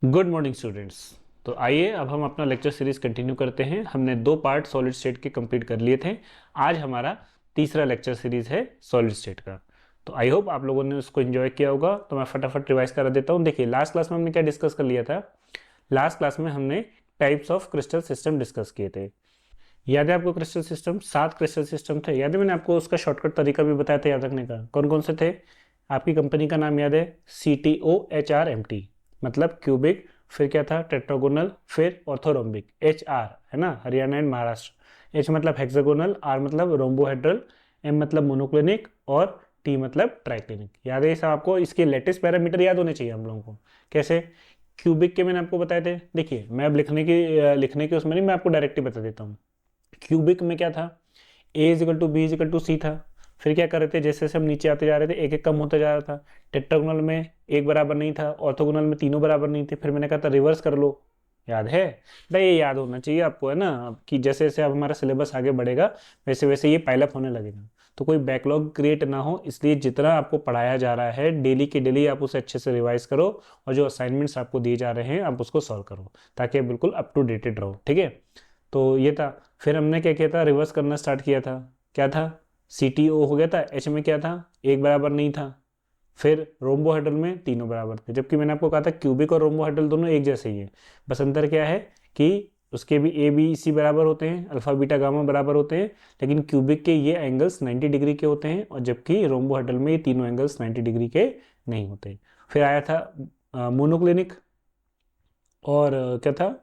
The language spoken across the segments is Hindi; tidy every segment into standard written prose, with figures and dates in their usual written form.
Good morning students. तो आइए अब हम अपना लेक्चर सीरीज कंटिन्यू करते हैं। हमने 2 पार्ट सॉलिड स्टेट के कंप्लीट कर लिए थे। आज हमारा तीसरा लेक्चर सीरीज है सॉलिड स्टेट का। तो आई होप आप लोगों ने उसको एंजॉय किया होगा। तो मैं फटाफट रिवाइज करा देता हूँ। देखिए, लास्ट क्लास में हमने क्या डिस्कस कर लिया था। लास्ट क्लास में हमने types of crystal system discuss किए थे। याद है आपको? क्रिस्टल सिस्टम 7 क्रिस्टल सिस्टम थे। याद है? मैंने आपको उसका शॉर्टकट तरीका भी बताया था याद रखने का। कौन कौन से थे? आपकी कंपनी का नाम याद है? CTOHRMT, मतलब क्यूबिक। फिर क्या था? टेट्रागोनल। फिर ऑर्थोरोम्बिक। HR है ना, हरियाणा एंड महाराष्ट्र। H मतलब हेक्सागोनल, R मतलब रोम्बोहेड्रल, M मतलब मोनोक्लिनिक और T मतलब ट्राइक्लिनिक। याद है ये सब आपको? इसके लेटेस्ट पैरामीटर याद होने चाहिए हम लोगों को। कैसे? क्यूबिक के मैंने आपको बताए थे। देखिए, मैं अब लिखने की उसमें नहीं, मैं आपको डायरेक्टली बता देता हूँ। क्यूबिक में क्या था? A = B = C था। फिर क्या कर रहे थे? जैसे जैसे हम नीचे आते जा रहे थे एक एक कम होता जा रहा था। टेट्रागोनल में एक बराबर नहीं था, ऑर्थोगोनल में तीनों बराबर नहीं थे। फिर मैंने कहा था रिवर्स कर लो। याद है? भाई ये याद होना चाहिए आपको, है ना, कि जैसे जैसे अब हमारा सिलेबस आगे बढ़ेगा वैसे वैसे ये पाइल अप होने लगेगा। तो कोई बैकलॉग क्रिएट ना हो, इसलिए जितना आपको पढ़ाया जा रहा है डेली के डेली आप उसे अच्छे से रिवाइज करो। और जो असाइनमेंट्स आपको दिए जा रहे हैं आप उसको सॉल्व करो, ताकि बिल्कुल अप टू डेटेड रहो। ठीक है? तो ये था। फिर हमने क्या किया था? रिवर्स करना स्टार्ट किया था। क्या था? CTO हो गया था। H में क्या था? एक बराबर नहीं था। फिर रोम्बोहेड्रल में तीनों बराबर थे, जबकि मैंने आपको कहा था क्यूबिक और रोम्बोहेड्रल दोनों एक जैसे ही है। बस अंतर क्या है कि उसके भी A B C बराबर होते हैं, अल्फा बीटा गामा बराबर होते हैं। लेकिन क्यूबिक के ये एंगल्स 90 डिग्री के होते हैं, और जबकि रोम्बोहेड्रल में ये तीनों एंगल्स 90 डिग्री के नहीं होते। फिर आया था मोनोक्लिनिक। और क्या था?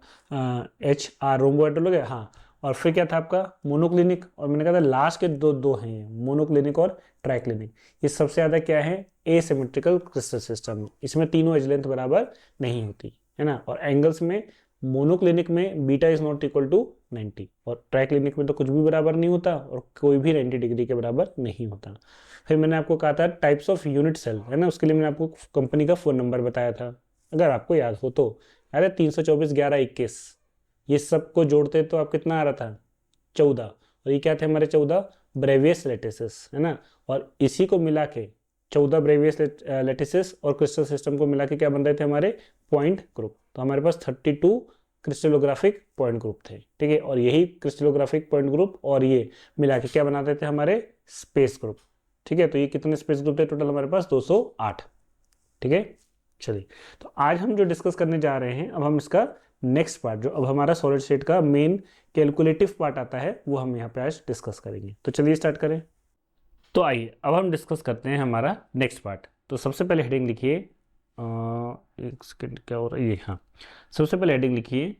HR रोम्बोहेड्रल हो गया। हाँ। और फिर क्या था आपका? मोनोक्लिनिक। और मैंने कहा था लास्ट के दो दो हैं ये, मोनोक्लिनिक और ट्राइक्लिनिक। ये सबसे ज़्यादा क्या है? Asymmetrical crystal system. इसमें तीनों एज लेंथ बराबर नहीं होती, है ना। और एंगल्स में मोनोक्लिनिक में beta is not equal to 90, और ट्राइक्लिनिक में तो कुछ भी बराबर नहीं होता और कोई भी 90 डिग्री के बराबर नहीं होता। फिर मैंने आपको कहा था टाइप्स ऑफ यूनिट सेल, है ना, उसके लिए मैंने आपको कंपनी का फ़ोन नंबर बताया था, अगर आपको याद हो तो। अरे 324 11 21, ये सबको जोड़ते तो आप कितना आ रहा था? 14। और ये क्या थे हमारे? 14 ब्रेवियस लेटिसेस, है ना। और इसी को मिला के 14 ब्रेवियस लेटिसेस और क्रिस्टल सिस्टम को मिला के क्या बन रहे थे हमारे? Point group. तो हमारे पास 32 क्रिस्टलोग्राफिक पॉइंट ग्रुप थे। ठीक है? और यही क्रिस्टलोग्राफिक पॉइंट ग्रुप और ये मिला के क्या बनाते थे हमारे? Space group. ठीक है? तो ये कितने स्पेस ग्रुप थे टोटल? हमारे पास 208। ठीक है? चलिए, तो आज हम जो डिस्कस करने जा रहे हैं, अब हम इसका नेक्स्ट पार्ट, जो अब हमारा सॉलिड स्टेट का मेन कैलकुलेटिव पार्ट आता है, वो हम यहाँ पे आज डिस्कस करेंगे। तो चलिए स्टार्ट करें। तो आइए अब हम डिस्कस करते हैं हमारा नेक्स्ट पार्ट। तो सबसे पहले हेडिंग लिखिए, एक सेकेंड, क्या हो रहा है ये? हाँ, सबसे पहले हेडिंग लिखिए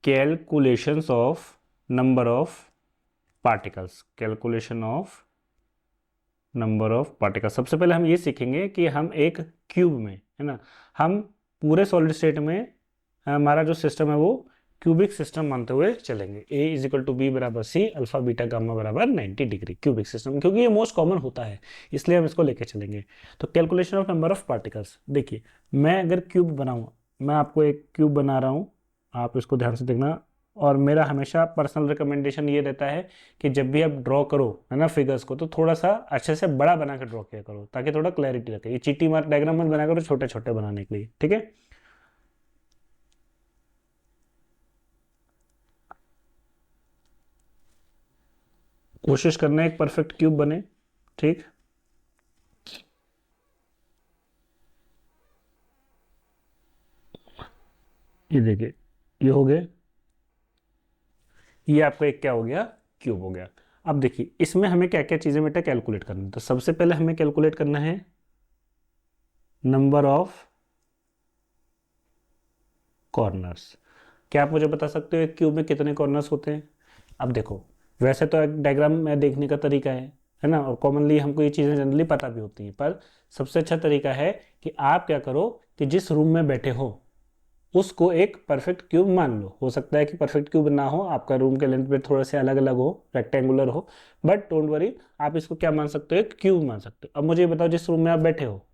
calculations of number of particles. Calculation of number of particles. सबसे पहले हम ये सीखेंगे कि हम एक क्यूब में, है ना, हम पूरे सॉलिड स्टेट में हमारा जो सिस्टम है वो क्यूबिक सिस्टम मानते हुए चलेंगे। A = B = C, alpha beta gamma बराबर 90 डिग्री। क्यूबिक सिस्टम, क्योंकि ये मोस्ट कॉमन होता है इसलिए हम इसको लेके चलेंगे। तो calculation of number of particles. देखिए, मैं अगर क्यूब बनाऊँ, मैं आपको एक क्यूब बना रहा हूँ, आप इसको ध्यान से देखना। और मेरा हमेशा पर्सनल रिकमेंडेशन ये रहता है कि जब भी आप ड्रॉ करो, है ना, फिगर्स को, तो थोड़ा सा अच्छे से बड़ा बना के ड्रॉ किया करो, ताकि थोड़ा क्लैरिटी रखे। ये चीटी मार डायग्राम मत बना करो छोटे छोटे बनाने के लिए। ठीक है? कोशिश करना एक परफेक्ट क्यूब बने। ठीक? ये देखिए, ये हो गए। ये आपका एक क्या हो गया? क्यूब हो गया। अब देखिए, इसमें हमें क्या क्या चीजें बेटा कैलकुलेट करनी है। तो सबसे पहले हमें कैलकुलेट करना है नंबर ऑफ कॉर्नर्स। क्या आप मुझे बता सकते हो एक क्यूब में कितने कॉर्नर्स होते हैं? अब देखो, वैसे तो एक डायग्राम में देखने का तरीका है ना, और कॉमनली हमको ये चीज़ें जनरली पता भी होती हैं, पर सबसे अच्छा तरीका है कि आप क्या करो कि जिस रूम में बैठे हो उसको एक परफेक्ट क्यूब मान लो। हो सकता है कि परफेक्ट क्यूब ना हो, आपका रूम के लेंथ पे थोड़े से अलग अलग हो, रेक्टेंगुलर हो, बट डोंट वरी, आप इसको क्या मान सकते हो? एक क्यूब मान सकते हो। अब मुझे ये बताओ, जिस रूम में आप बैठे हो,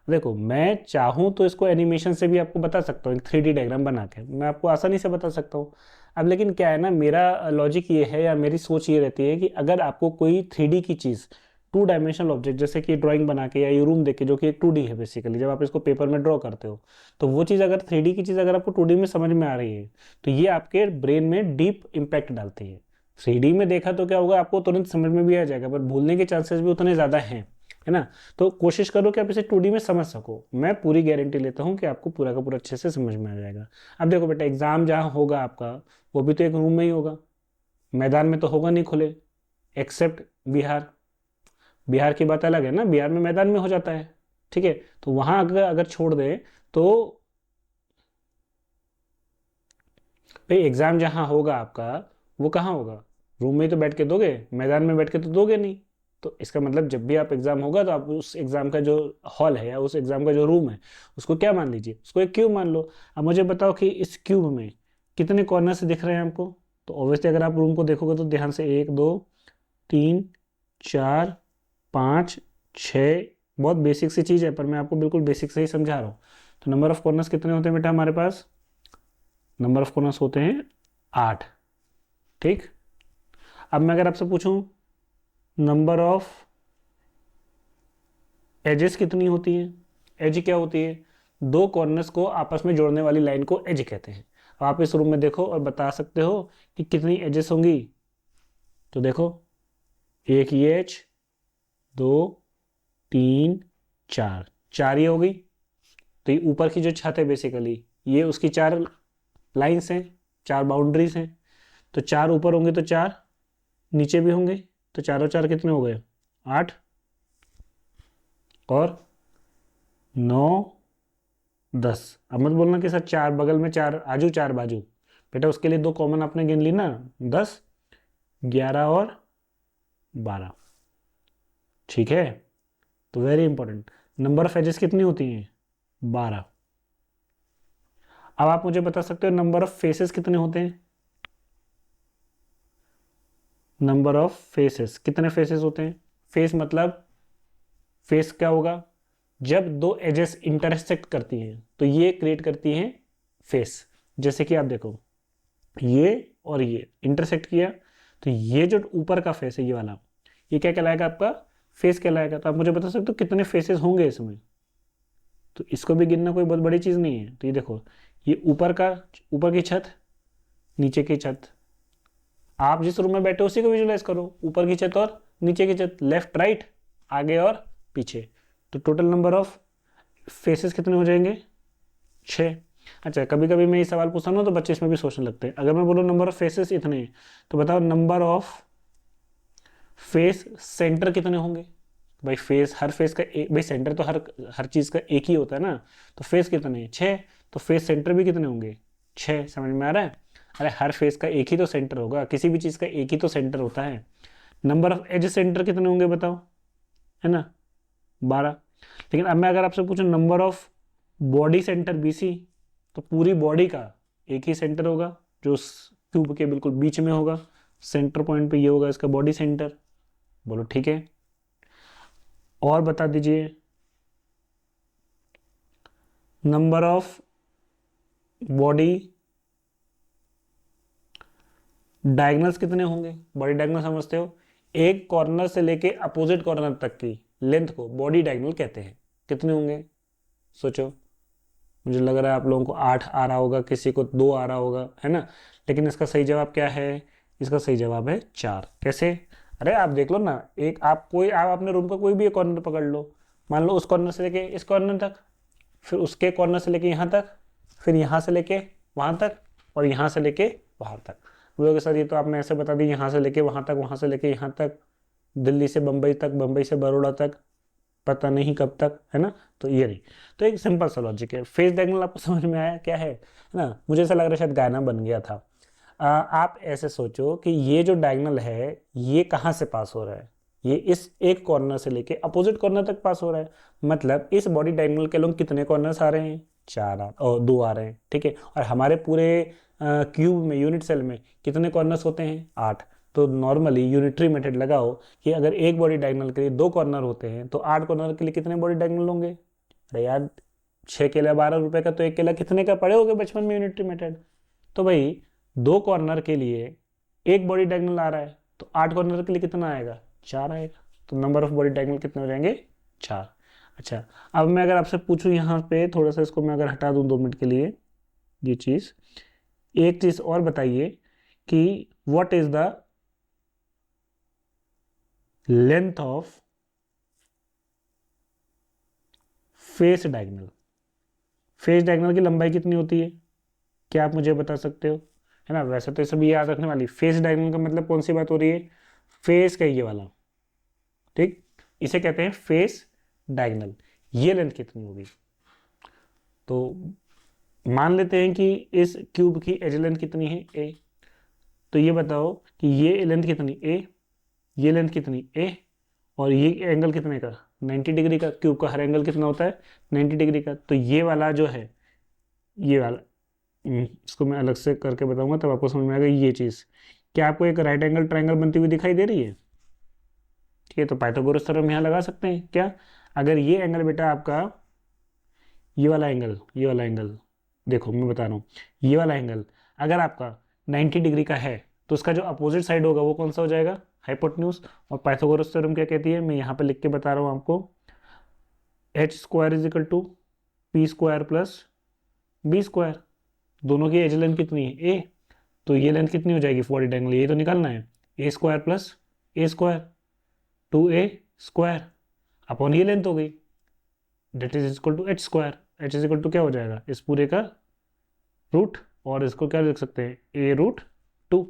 देखो मैं चाहूँ तो इसको एनिमेशन से भी आपको बता सकता हूँ, एक 3D डायग्राम बना के मैं आपको आसानी से बता सकता हूँ। अब लेकिन क्या है ना, मेरा लॉजिक ये है या मेरी सोच ये रहती है कि अगर आपको कोई 3D की चीज़ टू डायमेंशनल ऑब्जेक्ट जैसे कि ड्राइंग बना के या ये रूम देख के, जो कि एक 2D है बेसिकली, जब आप इसको पेपर में ड्रॉ करते हो, तो वो चीज़ अगर 3D की चीज़ अगर आपको 2D में समझ में आ रही है तो ये आपके ब्रेन में डीप इम्पैक्ट डालती है। 3D में देखा तो क्या होगा, आपको तुरंत समझ में भी आ जाएगा, पर भूलने के चांसेस भी उतने ज़्यादा हैं, है ना। तो कोशिश करो कि आप इसे 2D में समझ सको। मैं पूरी गारंटी लेता हूँ कि आपको पूरा का पूरा अच्छे से समझ में आ जाएगा। अब देखो बेटा, एग्जाम जहाँ होगा आपका, वो भी तो एक रूम में ही होगा, मैदान में तो होगा नहीं खुले, एक्सेप्ट बिहार। बिहार की बात अलग है ना, बिहार में मैदान में हो जाता है, ठीक है। तो वहां अगर अगर छोड़ दें तो भाई एग्जाम जहां होगा आपका, वो कहाँ होगा, रूम में ही तो बैठ के दोगे, मैदान में बैठ के तो दोगे नहीं। तो इसका मतलब जब भी आप एग्जाम होगा तो आप उस एग्जाम का जो हॉल है या उस एग्जाम का जो रूम है, उसको क्या मान लीजिए, उसको एक क्यूब मान लो। अब मुझे बताओ कि इस क्यूब में कितने कॉर्नर से दिख रहे हैं हमको। तो ऑब्वियसली अगर आप रूम को देखोगे तो ध्यान से, 1 2 3 4 5 6, बहुत बेसिक सी चीज़ है पर मैं आपको बिल्कुल बेसिक से ही समझा रहा हूँ। तो नंबर ऑफ कॉर्नर्स कितने होते हैं बेटा हमारे पास, नंबर ऑफ कॉर्नर्स होते हैं 8, ठीक। अब मैं अगर आपसे पूछूं नंबर ऑफ एजेस कितनी होती है, एज क्या होती है, दो कॉर्नर्स को आपस में जोड़ने वाली लाइन को एज कहते हैं। अब आप इस रूम में देखो और बता सकते हो कि कितनी एजेस होंगी। तो देखो, एक ये एज, 2 3 4, 4 ये हो गई। तो ये ऊपर की जो छत है बेसिकली, ये उसकी 4 लाइन्स हैं, 4 बाउंड्रीज हैं। तो 4 ऊपर होंगे तो 4 नीचे भी होंगे, तो 4 और 4 कितने हो गए, 8, और 9 10। अब मत बोलना कि सर 4 बगल में 4 आजू 4 बाजू, बेटा उसके लिए 2 कॉमन आपने गिन ली ना, 10 11 और 12, ठीक है। तो very important, number of edges कितनी होती हैं, 12। अब आप मुझे बता सकते हो नंबर ऑफ फेसेस कितने होते हैं, नंबर ऑफ फेसेस, कितने फेसेस होते हैं। फेस मतलब, फेस क्या होगा, जब दो एजेस इंटरसेक्ट करती हैं तो ये क्रिएट करती हैं फेस। जैसे कि आप देखो, ये और ये इंटरसेक्ट किया, तो ये जो ऊपर का फेस है ये वाला, ये क्या कहलाएगा, आपका फेस कहलाएगा। तो आप मुझे बता सकते हो कितने फेसेस होंगे इसमें। तो इसको भी गिनना कोई बहुत बड़ी चीज़ नहीं है। तो ये देखो, ये ऊपर की छत, नीचे की छत, आप जिस रूम में बैठे हो उसी को विजुलाइज करो, ऊपर की छत और नीचे की छत, लेफ्ट राइट, आगे और पीछे। तो टोटल नंबर ऑफ फेसेस कितने हो जाएंगे, 6। अच्छा, कभी कभी मैं ये सवाल पूछता हूँ तो बच्चे इसमें भी सोचने लगते हैं। अगर मैं बोलूँ नंबर ऑफ फेसेस इतने हैं, तो बताओ नंबर ऑफ फेस सेंटर कितने होंगे। भाई फेस, हर फेस का एक, भाई सेंटर तो हर हर चीज़ का एक ही होता है ना। तो फेस कितने हैं, 6। तो फेस सेंटर भी कितने होंगे, 6। समझ में आ रहा है। अरे हर फेस का एक ही तो सेंटर होगा, किसी भी चीज़ का एक ही तो सेंटर होता है। नंबर ऑफ एज सेंटर कितने होंगे बताओ, है ना, 12। लेकिन अब मैं अगर आपसे पूछूं number of body centre BC, तो पूरी बॉडी का एक ही सेंटर होगा जो क्यूब के बिल्कुल बीच में होगा, सेंटर पॉइंट पे ये होगा इसका बॉडी सेंटर। बोलो ठीक है। और बता दीजिए नंबर ऑफ बॉडी डायगोनल्स कितने होंगे। बॉडी डायगोनल समझते हो, एक कॉर्नर से लेके अपोजिट कॉर्नर तक की लेंथ को बॉडी डायगोनल कहते हैं। कितने होंगे सोचो। मुझे लग रहा है आप लोगों को 8 आ रहा होगा, किसी को 2 आ रहा होगा, है ना। लेकिन इसका सही जवाब क्या है, इसका सही जवाब है 4। कैसे, अरे आप देख लो ना, आप अपने रूम का कोई भी एक कॉर्नर पकड़ लो, मान लो उस कॉर्नर से लेके इस कॉर्नर तक, फिर उसके कॉर्नर से लेके यहाँ तक, फिर यहाँ से लेके वहाँ तक, और यहाँ से लेके वहाँ तक। बोलोगे सर ये तो आपने ऐसे बता दी, यहाँ से लेके वहाँ तक, वहाँ से लेके यहाँ तक, दिल्ली से बम्बई तक, बम्बई से बड़ौदा तक, पता नहीं कब तक, है ना। तो ये नहीं, तो एक सिंपल सा लॉजिक है। फेस डायगोनल आपको समझ में आया क्या है ना। मुझे ऐसा लग रहा है शायद गाना बन गया था। आप ऐसे सोचो कि ये जो डायगोनल है ये कहाँ से पास हो रहा है, ये इस एक कॉर्नर से लेके अपोजिट कॉर्नर तक पास हो रहा है। मतलब इस बॉडी डायगोनल के लोग कितने कॉर्नर्स आ रहे हैं, 4 और 2 आ रहे हैं, ठीक है। और हमारे पूरे क्यूब में, यूनिट सेल में कितने कॉर्नर्स होते हैं, 8। तो नॉर्मली यूनिटरी मेथड लगाओ कि अगर एक बॉडी डायगोनल के लिए 2 कॉर्नर होते हैं तो 8 कॉर्नर के लिए कितने बॉडी डायगोनल होंगे। अरे यार 6 केला 12 रुपए का, तो एक केला कितने का पड़े होगे बचपन में यूनिटरी मेथड। तो भाई 2 कॉर्नर के लिए एक बॉडी डायगोनल आ रहा है, तो 8 कॉर्नर के लिए कितना आएगा, 4 आएगा। तो नंबर ऑफ बॉडी डायगोनल कितने हो जाएंगे? 4। अच्छा, अब मैं अगर आपसे पूछूं यहाँ पे थोड़ा सा इसको मैं अगर हटा दूं 2 मिनट के लिए ये चीज़, एक चीज़ और बताइए कि what is the length of face diagonal? Face diagonal की लंबाई कितनी होती है? क्या आप मुझे बता सकते हो? है ना, वैसे तो ये सब याद रखने वाली। फेस डायगोनल का मतलब कौन सी बात हो रही है? फेस का ये वाला, ठीक, इसे कहते हैं फेस डायगोनल। ये लेंथ कितनी होगी? तो मान लेते हैं कि इस क्यूब की एज लेंथ कितनी है? ए। तो ये बताओ कि ये लेंथ कितनी? ए। ये लेंथ कितनी? ए। और ये एंगल कितने का? 90 डिग्री का। क्यूब का हर एंगल कितना होता है? 90 डिग्री का। तो ये वाला जो है, ये वाला, इसको मैं अलग से करके बताऊंगा तब आपको समझ में आएगा ये चीज़। क्या आपको एक राइट एंगल ट्रायंगल बनती हुई दिखाई दे रही है? ठीक है, तो पाइथागोरस थ्योरम यहाँ लगा सकते हैं क्या? अगर ये एंगल बेटा आपका, ये वाला एंगल, ये वाला एंगल, देखो मैं बता रहा हूँ, ये वाला एंगल अगर आपका 90 डिग्री का है तो उसका जो अपोजिट साइड होगा वो कौन सा हो जाएगा? हाइपोटेन्यूज। और पाइथागोरस थ्योरम क्या कहती है? मैं यहाँ पे लिख के बता रहा हूँ आपको, h square is equal to p square plus b square. दोनों की एज लेंथ कितनी है? ए। तो ये लेंथ कितनी हो जाएगी बॉडी डायगोनल? ये तो निकालना है, a square plus a square, 2a square upon ये लेंथ हो गई, that is equal to h square. H is equal to क्या हो जाएगा? इस पूरे का रूट, और इसको क्या लिख सकते हैं? ए रूट 2।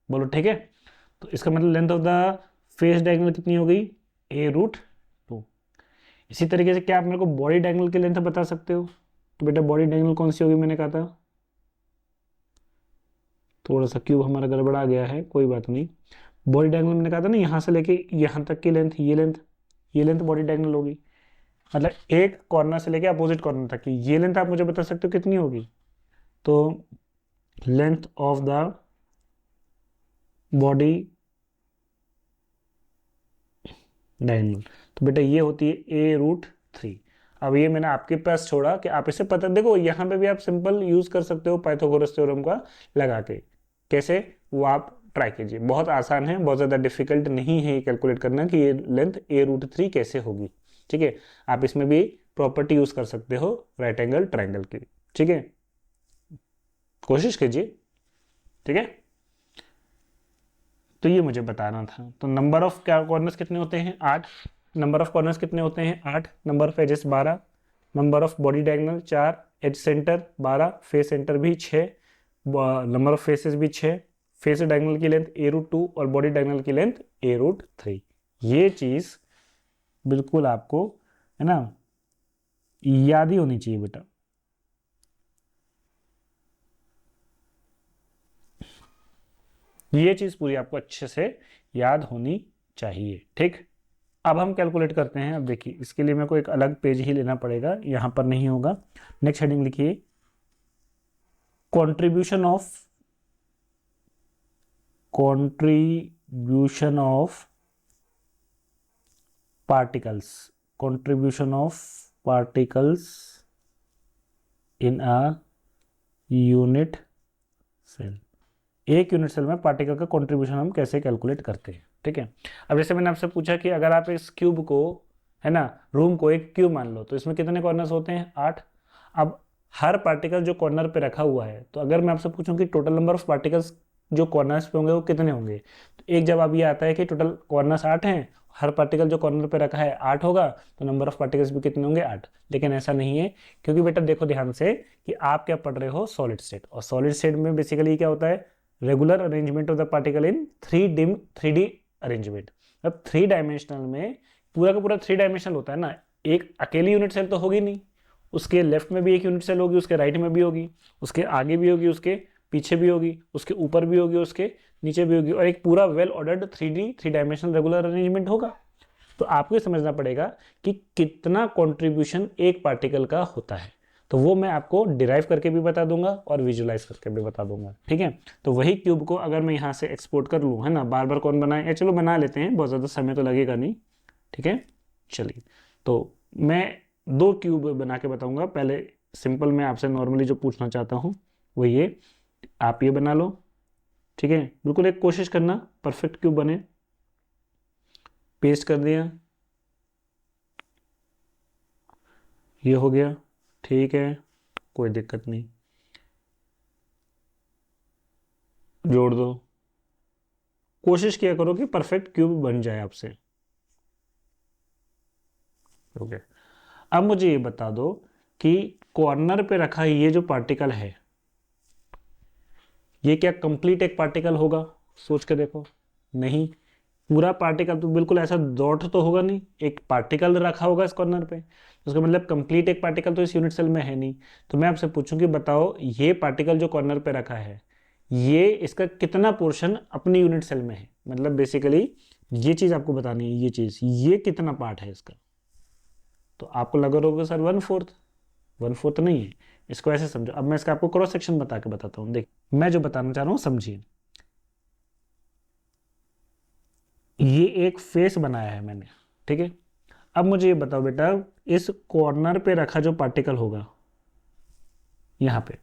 बोलो ठीक है। तो इसका मतलब length of the face diagonal कितनी हो गई? ए रूट 2। इसी तरीके से क्या आप मेरे को बॉडी डायगोनल की लेंथ बता सकते हो? तो बेटा बॉडी डायगोनल कौन सी होगी? मैंने कहा था थोड़ा सा क्यूब हमारा गड़बड़ा गया है, कोई बात नहीं। बॉडी डायगोनल मैंने कहा था ना, यहाँ से लेके यहाँ तक की लेंथ, ये लेंथ बॉडी डायगोनल होगी। मतलब एक कॉर्नर से लेके अपोजिट कॉर्नर तक की ये लेंथ आप मुझे बता सकते हो कितनी होगी? तो length of the body diagonal, तो बेटा ये होती है ए रूट 3। अब ये मैंने आपके पास छोड़ा कि आप इसे पता, देखो यहाँ पे भी आप सिंपल यूज कर सकते हो पाइथागोरस थ्योरम का लगा के। कैसे? वो आप ट्राई कीजिए, बहुत आसान है, बहुत ज़्यादा डिफिकल्ट नहीं है ये कैलकुलेट करना कि ये लेंथ ए रूट 3 कैसे होगी। ठीक है, आप इसमें भी प्रॉपर्टी यूज कर सकते हो राइट एंगल ट्रायंगल की। ठीक है, कोशिश कीजिए। ठीक है, तो ये मुझे बताना था। तो नंबर ऑफ क्या कॉर्नर्स कितने होते हैं? 8। नंबर ऑफ कॉर्नर्स कितने होते हैं? 8। Number of edges 12। Number of body diagonal 4। Edge centre 12। Face centre भी 6। नंबर ऑफ फेसेस भी 6। फेस डायगोनल की लेंथ ए रूट 2 और बॉडी डायगोनल की लेंथ ए रूट 3। ये चीज़ बिल्कुल आपको, है ना, याद ही होनी चाहिए बेटा। ये चीज़ पूरी आपको अच्छे से याद होनी चाहिए। ठीक, अब हम कैलकुलेट करते हैं। अब देखिए इसके लिए मेरे को एक अलग पेज ही लेना पड़ेगा, यहाँ पर नहीं होगा। नेक्स्ट हेडिंग लिखिए, contribution of particles, contribution of particles in a unit cell. एक यूनिट सेल में पार्टिकल का कंट्रीब्यूशन हम कैसे कैलकुलेट करते हैं। ठीक है, अब जैसे मैंने आपसे पूछा कि अगर आप इस क्यूब को, है ना, रूम को एक क्यूब मान लो, तो इसमें कितने कॉर्नर्स होते हैं? 8। अब हर पार्टिकल जो कॉर्नर पे रखा हुआ है, तो अगर मैं आपसे पूछूं कि टोटल नंबर ऑफ पार्टिकल्स जो कॉर्नर्स पे होंगे वो कितने होंगे, तो एक जवाब ये आता है कि टोटल कॉर्नर्स 8 हैं, हर पार्टिकल जो कॉर्नर पे रखा है 8 होगा, तो नंबर ऑफ पार्टिकल्स भी कितने होंगे? 8। लेकिन ऐसा नहीं है, क्योंकि बेटा देखो ध्यान से कि आप क्या पढ़ रहे हो? Solid state. और सॉलिड स्टेट में बेसिकली क्या होता है? Regular arrangement of the particle in 3D arrangement. अब 3 डायमेंशनल में पूरा का पूरा 3 डायमेंशनल होता है ना, एक अकेली यूनिट सेल तो होगी नहीं, उसके लेफ्ट में भी एक यूनिट सेल होगी, उसके राइट में भी होगी, उसके आगे भी होगी, उसके पीछे भी होगी, उसके ऊपर भी होगी, उसके नीचे भी होगी, और एक पूरा well ordered 3 dimensional regular arrangement होगा। तो आपको ये समझना पड़ेगा कि कितना कंट्रीब्यूशन एक पार्टिकल का होता है। तो वो मैं आपको डिराइव करके भी बता दूंगा और विजुलाइज करके भी बता दूंगा। ठीक है, तो वही क्यूब को अगर मैं यहाँ से एक्सपोर्ट कर लूँ, है ना, बार बार कौन बनाए, या चलो बना लेते हैं, बहुत ज़्यादा समय तो लगेगा नहीं। ठीक है, चलिए, तो मैं 2 क्यूब बना के बताऊंगा। पहले सिंपल मैं आपसे नॉर्मली जो पूछना चाहता हूँ वो ये, आप ये बना लो। ठीक है, बिल्कुल एक कोशिश करना परफेक्ट क्यूब बने। पेस्ट कर दिया, ये हो गया, ठीक है, कोई दिक्कत नहीं, जोड़ दो। कोशिश किया करो कि परफेक्ट क्यूब बन जाए आपसे। ओके, अब मुझे ये बता दो कि कॉर्नर पे रखा ये जो पार्टिकल है, ये क्या कंप्लीट एक पार्टिकल होगा? सोच के देखो, नहीं। पूरा पार्टिकल तो बिल्कुल ऐसा डॉट तो होगा नहीं, एक पार्टिकल रखा होगा इस कॉर्नर पे, उसका मतलब कंप्लीट एक पार्टिकल तो इस यूनिट सेल में है नहीं। तो मैं आपसे पूछूं कि बताओ ये पार्टिकल जो कॉर्नर पे रखा है, ये इसका कितना पोर्शन अपनी यूनिट सेल में है? मतलब बेसिकली ये चीज आपको बतानी है, ये चीज, ये कितना पार्ट है इसका? तो आपको लगा होगा सर 1/4। 1/4 नहीं है, इसको ऐसे समझो। अब मैं इसका आपको क्रॉस सेक्शन बता के बताता हूँ। देख, मैं जो बताना चाह रहा हूँ समझिए। ये एक फेस बनाया है मैंने, ठीक है। अब मुझे ये बताओ बेटा, इस कॉर्नर पे रखा जो पार्टिकल होगा यहाँ पे,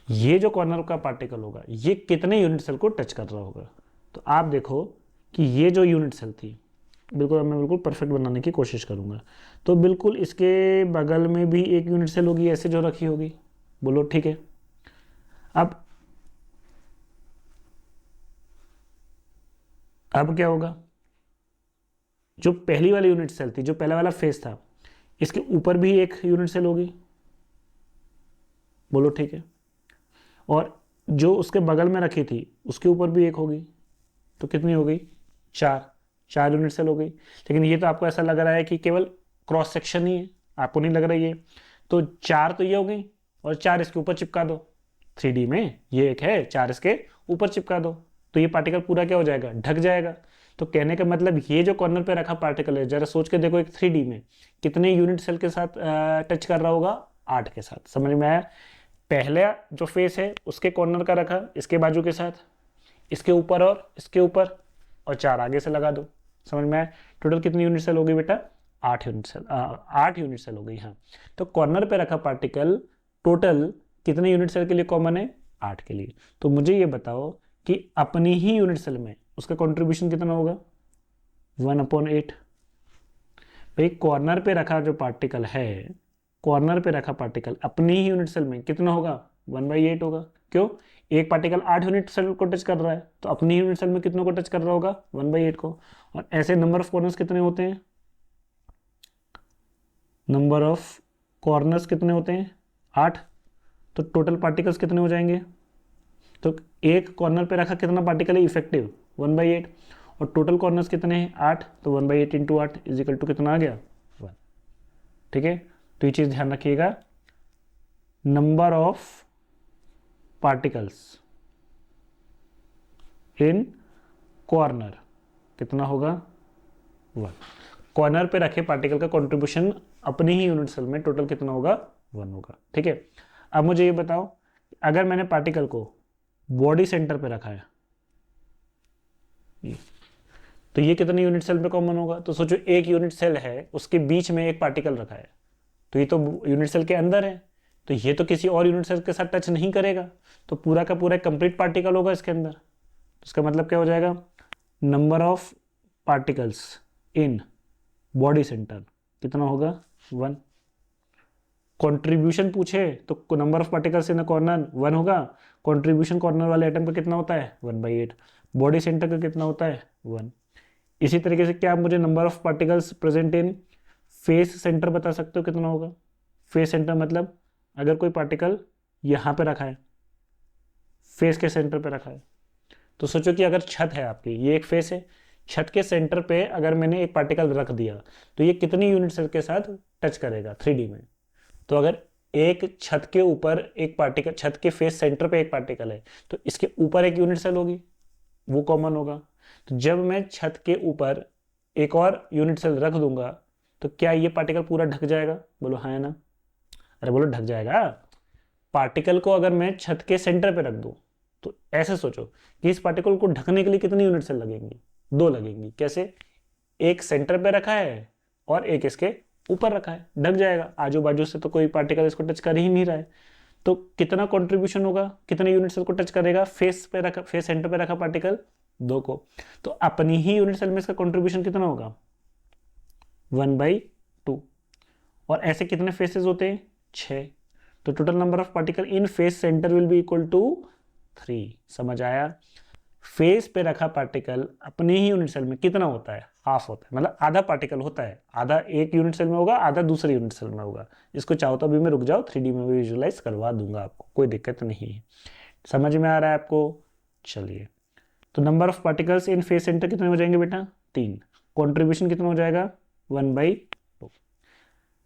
ये जो कॉर्नर का पार्टिकल होगा, ये कितने यूनिट सेल को टच कर रहा होगा? तो आप देखो कि ये जो यूनिट सेल थी, बिल्कुल मैं बिल्कुल परफेक्ट बनाने की कोशिश करूंगा, तो बिल्कुल इसके बगल में भी एक यूनिट सेल होगी ऐसे जो रखी होगी, बोलो ठीक है। अब क्या होगा? जो पहली वाली यूनिट सेल थी, जो पहला वाला फेस था, इसके ऊपर भी एक यूनिट सेल होगी, बोलो ठीक है। और जो उसके बगल में रखी थी उसके ऊपर भी एक होगी, तो कितनी हो गई? 4। 4 यूनिट सेल हो गई। लेकिन ये तो आपको ऐसा लग रहा है कि केवल क्रॉस सेक्शन ही है, आपको नहीं लग रहा ये। तो 4 तो ये हो गई, और 4 इसके ऊपर चिपका दो। 3D में ये एक है, 4 इसके ऊपर चिपका दो, तो ये पार्टिकल पूरा क्या हो जाएगा? ढक जाएगा। तो कहने का मतलब ये जो कॉर्नर पे रखा पार्टिकल है, जरा सोच के देखो, एक 3D में कितने यूनिट सेल के साथ टच कर रहा होगा? 8 के साथ। समझ में आया? पहला जो फेस है उसके कॉर्नर का रखा इसके बाजू के साथ, इसके ऊपर और इसके ऊपर, और 4 आगे से लगा दो। समझ में आया? टोटल कितनी यूनिट सेल हो गई बेटा? 8 यूनिट सेल, 8 यूनिट सेल हो गई। हाँ, तो कॉर्नर पे रखा पार्टिकल टोटल कितने यूनिट सेल के लिए कॉमन है? 8 के लिए। तो मुझे ये बताओ कि अपनी ही यूनिट सेल में उसका कंट्रीब्यूशन कितना होगा? 1/8। भाई कॉर्नर पे रखा जो पार्टिकल है, कॉर्नर पे रखा पार्टिकल अपनी ही यूनिट सेल में कितना होगा? 1/8 होगा। क्यों? एक पार्टिकल 8 यूनिट सेल को टच कर रहा है, तो अपनी यूनिट सेल में कितनों को टच कर रहा होगा? 1/8 को। और ऐसे नंबर ऑफ कॉर्नर्स कितने होते हैं? नंबर ऑफ कॉर्नर्स कितने होते हैं? 8। तो टोटल पार्टिकल्स कितने हो जाएंगे? तो एक कॉर्नर पे रखा कितना पार्टिकल है इफेक्टिव? 1/8। और टोटल कॉर्नर्स कितने हैं? 8। तो 1/8 इंटू 8 इज इक्वल टू कितना आ गया? 1। ठीक है, तो ये चीज़ ध्यान रखिएगा। Number of particles in corner कितना होगा? 1। कॉर्नर पे रखे पार्टिकल का कंट्रीब्यूशन अपनी ही यूनिट सेल में टोटल कितना होगा? 1 होगा। ठीक है, अब मुझे ये बताओ, अगर मैंने पार्टिकल को बॉडी सेंटर पे रखा है, तो ये कितने यूनिट सेल पे कॉमन होगा? तो सोचो एक यूनिट सेल है, उसके बीच में एक पार्टिकल रखा है, तो ये तो यूनिट सेल के अंदर है, तो ये तो किसी और यूनिट सेल के साथ टच नहीं करेगा, तो पूरा का पूरा कंप्लीट पार्टिकल होगा इसके अंदर। तो इसका मतलब क्या हो जाएगा? Number of particles in body centre कितना होगा? 1। कंट्रीब्यूशन पूछे तो number of particles in corner 1 होगा। कंट्रीब्यूशन कॉर्नर वाले एटम का कितना होता है? 1/8। बॉडी सेंटर का कितना होता है? 1। इसी तरीके से क्या आप मुझे number of particles present in face centre बता सकते हो कितना होगा? फेस सेंटर मतलब अगर कोई पार्टिकल यहाँ पे रखा है, फेस के सेंटर पे रखा है, तो सोचो कि अगर छत है आपकी, ये एक फेस है, छत के सेंटर पे अगर मैंने एक पार्टिकल रख दिया, तो ये कितनी यूनिट सेल के साथ टच करेगा 3D में? तो अगर एक छत के ऊपर एक पार्टिकल, छत के फेस सेंटर पे एक पार्टिकल है, तो इसके ऊपर एक यूनिट सेल होगी, वो कॉमन होगा। तो जब मैं छत के ऊपर एक और यूनिट सेल रख दूंगा, तो क्या ये पार्टिकल पूरा ढक जाएगा? बोलो हाँ या ना? अरे बोलो ढक जाएगा। पार्टिकल को अगर मैं छत के सेंटर पे रख दूं, तो ऐसे सोचो कि इस पार्टिकल को ढकने के लिए कितनी यूनिट सेल लगेंगी? 2 लगेंगी। कैसे? एक सेंटर पे रखा है और एक इसके ऊपर रखा है, ढक जाएगा। आजू बाजू से तो कोई पार्टिकल इसको टच कर ही नहीं रहा है, तो कितना कंट्रीब्यूशन होगा? कितने यूनिट सेल को टच करेगा? फेस पे रखा, फेस सेंटर पे रखा पार्टिकल 2 को। तो अपनी ही यूनिट सेल में इसका कंट्रीब्यूशन कितना होगा? 1/2। और ऐसे कितने फेसेस होते हैं? 6। तो total number of particle in face centre will be equal to 3। समझ आया? फेस पे रखा पार्टिकल अपने ही यूनिट सेल में कितना होता है? हाफ होता है, मतलब आधा पार्टिकल होता है। आधा एक यूनिट सेल में होगा, आधा दूसरे यूनिट सेल में होगा। इसको चाहो तो अभी मैं रुक जाओ, 3D में भी विजुअलाइज करवा दूंगा आपको, कोई दिक्कत नहीं है। समझ में आ रहा है आपको? चलिए, तो number of particles in face centre कितने हो जाएंगे बेटा? 3। कॉन्ट्रीब्यूशन कितना हो जाएगा? 1/2।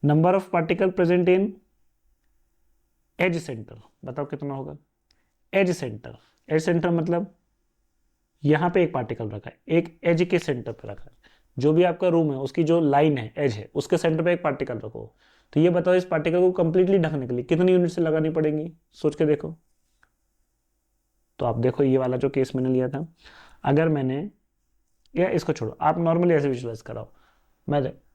Number of particle present in edge centre, बताओ कितना होगा? एज सेंटर, एज सेंटर मतलब यहाँ पे एक पार्टिकल रखा है, एक एज के सेंटर पे रखा है। जो भी आपका रूम है उसकी जो लाइन है, एज है, उसके सेंटर पे एक पार्टिकल रखो। तो ये बताओ इस पार्टिकल को कंप्लीटली ढकने के लिए कितनी यूनिट से लगानी पड़ेंगी? सोच के देखो। तो आप देखो ये वाला जो केस मैंने लिया था, अगर मैंने, या इसको छोड़ो, आप नॉर्मली ऐसे विजुअलाइज कराओ।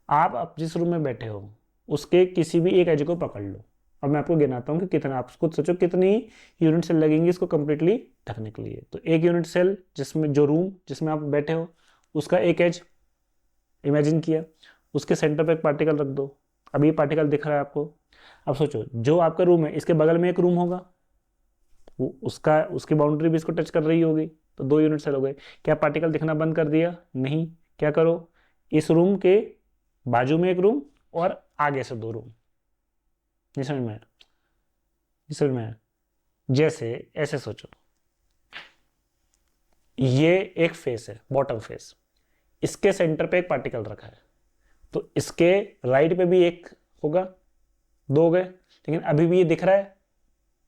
आप जिस रूम में बैठे हो उसके किसी भी एक एज को पकड़ लो। अब मैं आपको गिनाता हूँ कि कितना, आप खुद सोचो कितनी यूनिट सेल लगेंगी इसको कंप्लीटली ढकने के लिए। तो एक यूनिट सेल जिसमें, जो रूम जिसमें आप बैठे हो उसका एक एज इमेजिन किया, उसके सेंटर पे एक पार्टिकल रख दो। अब ये पार्टिकल दिख रहा है आपको। अब सोचो जो आपका रूम है इसके बगल में एक रूम होगा, वो उसका, उसकी बाउंड्री भी इसको टच कर रही होगी, तो 2 यूनिट सेल हो गए। क्या पार्टिकल दिखना बंद कर दिया? नहीं। क्या करो, इस रूम के बाजू में एक रूम और आगे से 2 रूम। ये समझ में आया? ये समझ में आया? जैसे ऐसे सोचो, ये एक फेस है, बॉटम फेस, इसके सेंटर पे एक पार्टिकल रखा है, तो इसके राइट पे भी एक होगा, 2 हो गए। लेकिन अभी भी ये दिख रहा है,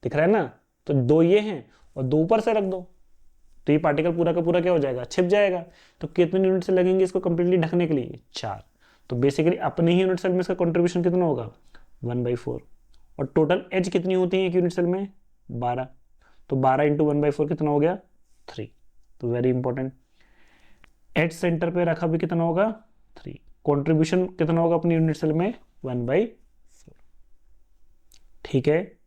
दिख रहा है ना? तो 2 ये हैं और 2 ऊपर से रख दो, तो ये पार्टिकल पूरा का पूरा क्या हो जाएगा? छिप जाएगा। तो कितने यूनिट से लगेंगे इसको कंप्लीटली ढकने के लिए? 4। तो बेसिकली अपने ही यूनिट सेल में इसका कंट्रीब्यूशन कितना होगा? 1/4। और टोटल एज कितनी होती है एक यूनिट सेल में? 12। तो 12 इंटू 1/4 कितना हो गया? 3। तो वेरी इंपॉर्टेंट, एज सेंटर पे रखा भी कितना होगा? 3। कंट्रीब्यूशन कितना होगा अपनी यूनिट सेल में? 1/4। ठीक है,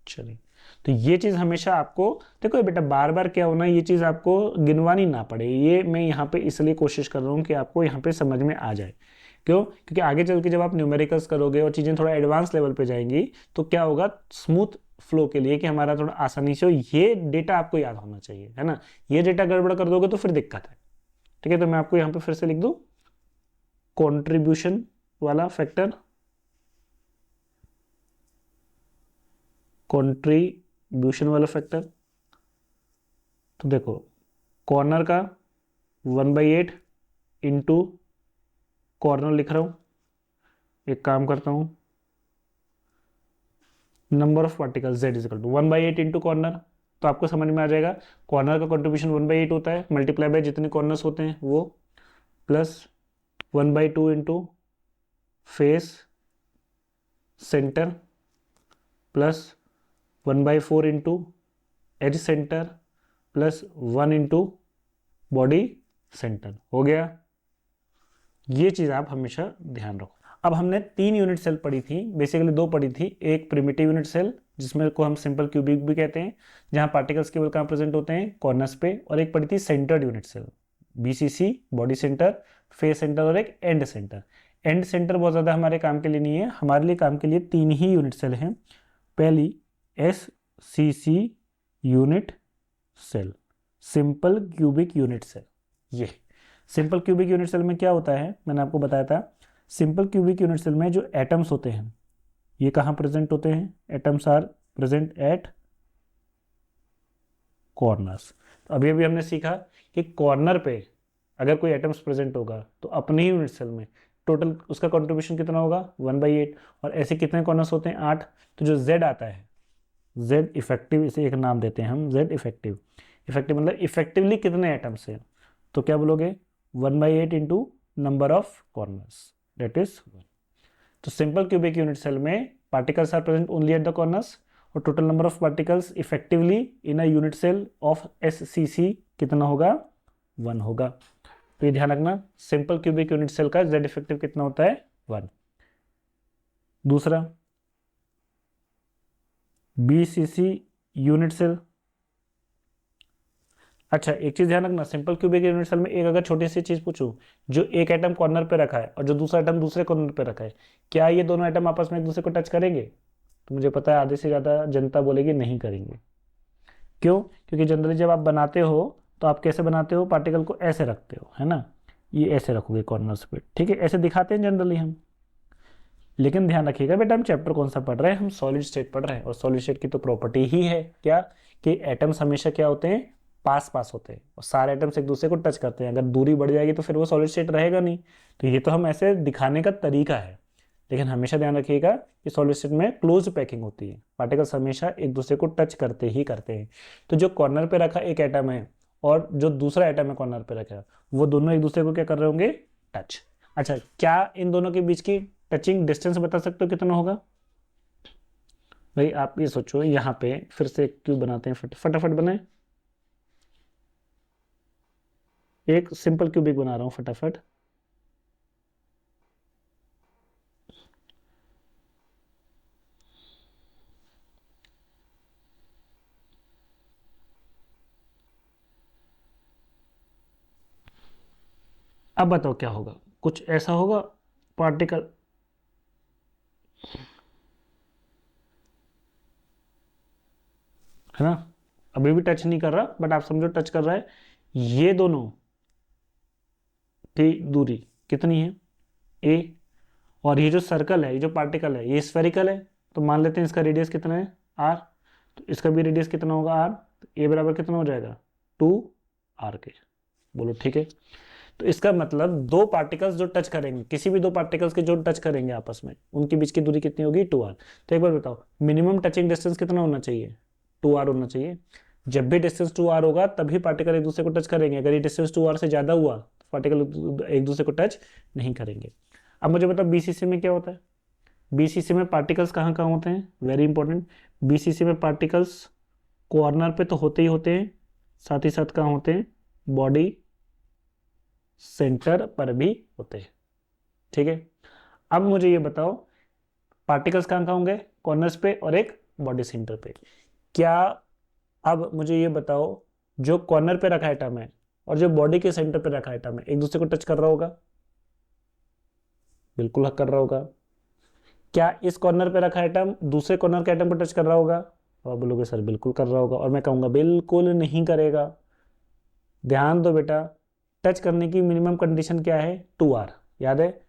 चलिए। तो ये चीज हमेशा आपको, देखो बेटा बार बार क्या होना, ये चीज आपको गिनवानी ना पड़े, ये मैं यहाँ पे इसलिए कोशिश कर रहा हूँ कि आपको यहाँ पे समझ में आ जाए। क्यों? क्योंकि आगे चल के जब आप न्यूमेरिकल्स करोगे और चीजें थोड़ा एडवांस लेवल पे जाएंगी, तो क्या होगा, स्मूथ फ्लो के लिए कि हमारा थोड़ा आसानी से हो, ये डेटा आपको याद होना चाहिए, है ना? ये डेटा गड़बड़ कर दोगे तो फिर दिक्कत है। ठीक है, तो मैं आपको यहाँ पे फिर से लिख दूं, कॉन्ट्रीब्यूशन वाला फैक्टर, कंट्रीब्यूशन वाला फैक्टर। तो देखो, कॉर्नर का 1/8 इंटू कॉर्नर लिख रहा हूं। एक काम करता हूं, number of particle z is equal to 1/8 into corner, तो आपको समझ में आ जाएगा कॉर्नर का कंट्रीब्यूशन 1/8 होता है, मल्टीप्लाई बाय जितने कॉर्नर्स होते हैं वो, plus 1/2 into face centre, plus 1/4 into edge centre, plus 1 into body centre. हो गया? ये चीज आप हमेशा ध्यान रखो। अब हमने 3 यूनिट सेल पढ़ी थी, बेसिकली 2 पढ़ी थी। एक प्रिमिटिव यूनिट सेल जिसमें को हम सिंपल क्यूबिक भी कहते हैं, जहां पार्टिकल्स केवल कहां प्रेजेंट होते हैं? कॉर्नर्स पे। और एक पढ़ी थी centred unit cell, BCC, body centre, face centre और एक एंड सेंटर। एंड सेंटर बहुत ज्यादा हमारे काम के लिए नहीं है, हमारे लिए काम के लिए 3 ही यूनिट सेल हैं। पहली SCC unit cell, simple cubic unit cell. ये सिंपल क्यूबिक यूनिट सेल में क्या होता है, मैंने आपको बताया था, सिंपल क्यूबिक यूनिट सेल में जो एटम्स होते हैं ये कहाँ प्रेजेंट होते हैं? Atoms are present at corners. तो अभी अभी हमने सीखा कि कॉर्नर पे अगर कोई एटम्स प्रेजेंट होगा तो अपने ही यूनिट सेल में टोटल उसका कंट्रीब्यूशन कितना होगा? 1/8। और ऐसे कितने कॉर्नर्स होते हैं? 8। तो जो z आता है, z इफेक्टिव, इसे एक नाम देते हैं हम, z इफेक्टिव। इफेक्टिव मतलब इफेक्टिवली कितने एटम्स हैं, तो क्या बोलोगे? 1/8 into number of corners, that is 1। तो सिंपल क्यूबिक यूनिट सेल में particles are present only at the corners, और total number of particles effectively in a unit cell of SCC कितना होगा? 1 होगा। तो ये ध्यान रखना, सिंपल क्यूबिक यूनिट सेल का z इफेक्टिव कितना होता है? 1। दूसरा, BCC यूनिट सेल, अच्छा, एक चीज ध्यान रखना, सिंपल क्यूबिक यूनिट सेल में एक अगर छोटी सी चीज पूछूं, जो एक एटम कॉर्नर पे रखा है और जो दूसरा एटम दूसरे कॉर्नर पे रखा है, क्या ये दोनों एटम आपस में एक दूसरे को टच करेंगे? तो मुझे पता है आधे से ज्यादा जनता बोलेगी नहीं करेंगे। क्यों? क्योंकि जनरली जब आप बनाते हो तो आप कैसे बनाते हो, पार्टिकल को ऐसे रखते हो, है ना, ये ऐसे रखोगे कॉर्नर्स पे, ठीक है, ऐसे दिखाते हैं जनरली हम। लेकिन ध्यान रखिएगा बेटा, हम चैप्टर कौन सा पढ़ रहे हैं, हम सॉलिड स्टेट पढ़ रहे हैं, और सॉलिड स्टेट की तो प्रॉपर्टी ही है क्या, कि एटम्स हमेशा क्या होते हैं, पास पास होते हैं, और सारे एटम्स एक दूसरे को टच करते हैं। अगर दूरी बढ़ जाएगी तो फिर वो सॉलिड स्टेट रहेगा नहीं। तो ये तो हम ऐसे दिखाने का तरीका है, लेकिन हमेशा ध्यान रखिएगा कि सॉलिड स्टेट में क्लोज पैकिंग होती है, पार्टिकल्स हमेशा एक दूसरे को टच करते ही करते हैं। तो जो कॉर्नर पे रखा एक एटम है और जो दूसरा एटम है कॉर्नर पे रखा, वो दोनों एक दूसरे को क्या कर रहे होंगे, टच। अच्छा, क्या इन दोनों के बीच की टचिंग डिस्टेंस बता सकते हो कितना होगा? भाई आप ये सोचो, यहाँ पे फिर से क्यूब बनाते हैं, फटाफट बनाए, एक सिंपल क्यूबिक बना रहा हूँ फटाफट। अब बताओ क्या होगा, कुछ ऐसा होगा पार्टिकल, है ना, अभी भी टच नहीं कर रहा बट आप समझो टच कर रहा है। ये दोनों की दूरी कितनी है, ए, और ये जो सर्कल है, ये जो पार्टिकल है, ये स्फेरिकल है, तो मान लेते हैं इसका रेडियस कितना है, आर, तो इसका भी रेडियस कितना होगा, आर, तो ए बराबर कितना हो जाएगा, 2 आर के। बोलो ठीक है। तो इसका मतलब दो पार्टिकल्स जो टच करेंगे, किसी भी दो पार्टिकल्स के जो टच करेंगे आपस में, उनके बीच की दूरी कितनी होगी, 2r। तो एक बार बताओ, मिनिमम टचिंग डिस्टेंस कितना होना चाहिए, 2r होना चाहिए। जब भी डिस्टेंस 2r होगा तभी पार्टिकल एक दूसरे को टच करेंगे, अगर ये डिस्टेंस 2r से ज्यादा हुआ तो पार्टिकल एक दूसरे को टच नहीं करेंगे। अब मुझे बताओ बीसीसी में क्या होता है, बीसीसी में पार्टिकल्स कहाँ कहाँ होते हैं, वेरी इंपॉर्टेंट, बीसीसी में पार्टिकल्स कॉर्नर पे तो होते ही होते हैं, साथ ही साथ कहाँ होते हैं, बॉडी सेंटर पर भी होते हैं, ठीक है। अब मुझे ये बताओ, पार्टिकल्स कहाँ कहाँ होंगे, कॉर्नर्स पे और एक बॉडी सेंटर पे। क्या, अब मुझे ये बताओ, जो कॉर्नर पे रखा एटम है और जो बॉडी के सेंटर पे रखा एटम है, एक दूसरे को टच कर रहा होगा, बिल्कुल हक कर रहा होगा। क्या इस कॉर्नर पे रखा एटम दूसरे कॉर्नर के एटम को टच कर रहा होगा, और बोलोगे सर बिल्कुल कर रहा होगा, और मैं कहूंगा बिल्कुल नहीं करेगा। ध्यान दो बेटा, टच करने की मिनिमम कंडीशन क्या है, 2r, याद है।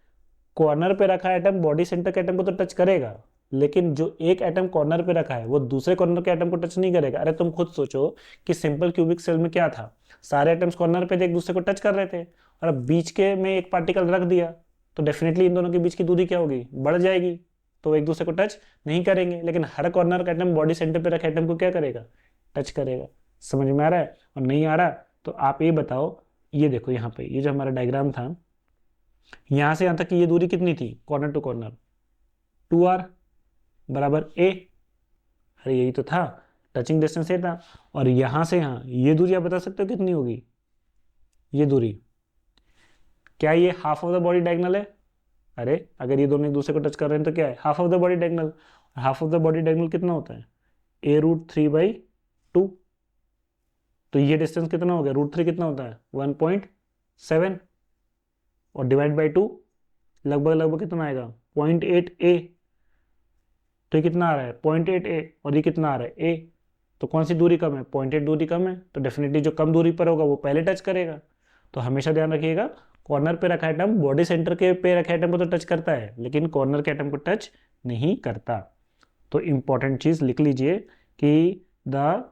कॉर्नर पे रखा एटम बॉडी सेंटर के एटम को तो टच करेगा, लेकिन जो एक एटम कॉर्नर पे रखा है वो दूसरे कॉर्नर के एटम को टच नहीं करेगा। अरे तुम खुद सोचो कि सिंपल क्यूबिक सेल में क्या था, सारे एटम्स कॉर्नर पे थे, एक दूसरे को टच कर रहे थे, और अब बीच के में एक पार्टिकल रख दिया, तो डेफिनेटली इन दोनों के बीच की दूरी क्या होगी, बढ़ जाएगी, तो एक दूसरे को टच नहीं करेंगे। लेकिन हर कॉर्नर का एटम बॉडी सेंटर पे रखे एटम को क्या करेगा, टच करेगा। समझ में आ रहा है? और नहीं आ रहा तो आप ये बताओ, ये देखो यहाँ पे, ये जो हमारा डायग्राम था, यहां से यहां तक की ये दूरी कितनी थी, कॉर्नर टू कॉर्नर, 2r बराबर a। अरे यही तो था, टचिंग डिस्टेंस ये था। और यहां से यहां ये दूरी आप बता सकते हो कितनी होगी, ये दूरी, क्या ये half of the body diagonal है? अरे अगर ये दोनों एक दूसरे को टच कर रहे हैं तो क्या है, half of the body diagonal. Half of the body diagonal कितना होता है, a√3/2। तो ये डिस्टेंस कितना हो गया, √3 कितना होता है, 1.7, और डिवाइड बाई 2 लगभग लगभग कितना आएगा, 0.8a। तो ये कितना आ रहा है, 0.8a, और ये कितना आ रहा है, a। तो कौन सी दूरी कम है, 0.8 दूरी कम है, तो डेफिनेटली जो कम दूरी पर होगा वो पहले टच करेगा। तो हमेशा ध्यान रखिएगा, कॉर्नर पे रखा एटम बॉडी सेंटर के पे रखा एटम को तो टच करता है, लेकिन कॉर्नर के एटम को टच नहीं करता। तो इंपॉर्टेंट चीज लिख लीजिए कि the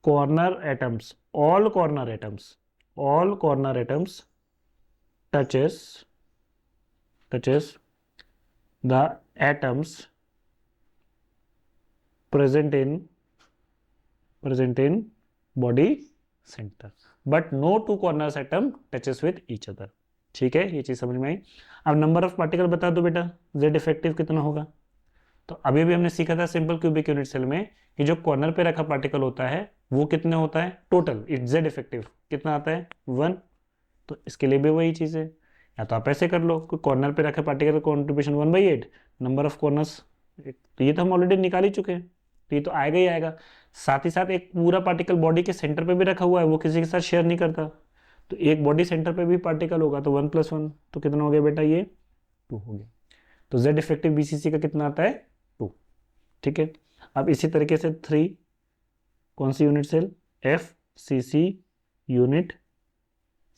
corner atoms, all corner atoms, all corner atoms touches the atoms present in body center, but no two corners atom touches with each other। ठीक है, ये चीज समझ में आई। अब नंबर ऑफ पार्टिकल बता दो बेटा, z इफेक्टिव कितना होगा। तो अभी भी हमने सीखा था सिंपल क्यूबिक यूनिट सेल में कि जो कॉर्नर पे रखा पार्टिकल होता है वो कितने होता है टोटल, इट z इफेक्टिव कितना आता है, 1। तो इसके लिए भी वही चीज़ है, या तो आप ऐसे कर लो कि कॉर्नर पे रखे पार्टिकल का कॉन्ट्रीब्यूशन 1/8, नंबर ऑफ कॉर्नर्स, तो ये तो हम ऑलरेडी निकाल ही चुके हैं, तो ये तो आएगा ही आएगा। साथ ही साथ एक पूरा पार्टिकल बॉडी के सेंटर पे भी रखा हुआ है, वो किसी के साथ शेयर नहीं करता, तो एक बॉडी सेंटर पे भी पार्टिकल होगा, तो 1+1 तो कितना हो गया बेटा, ये 2 हो गया। तो जेड इफेक्टिव बीसीसी का कितना आता है, 2। ठीक है, अब इसी तरीके से 3, कौन सी यूनिट सेल, एफ सी सी यूनिट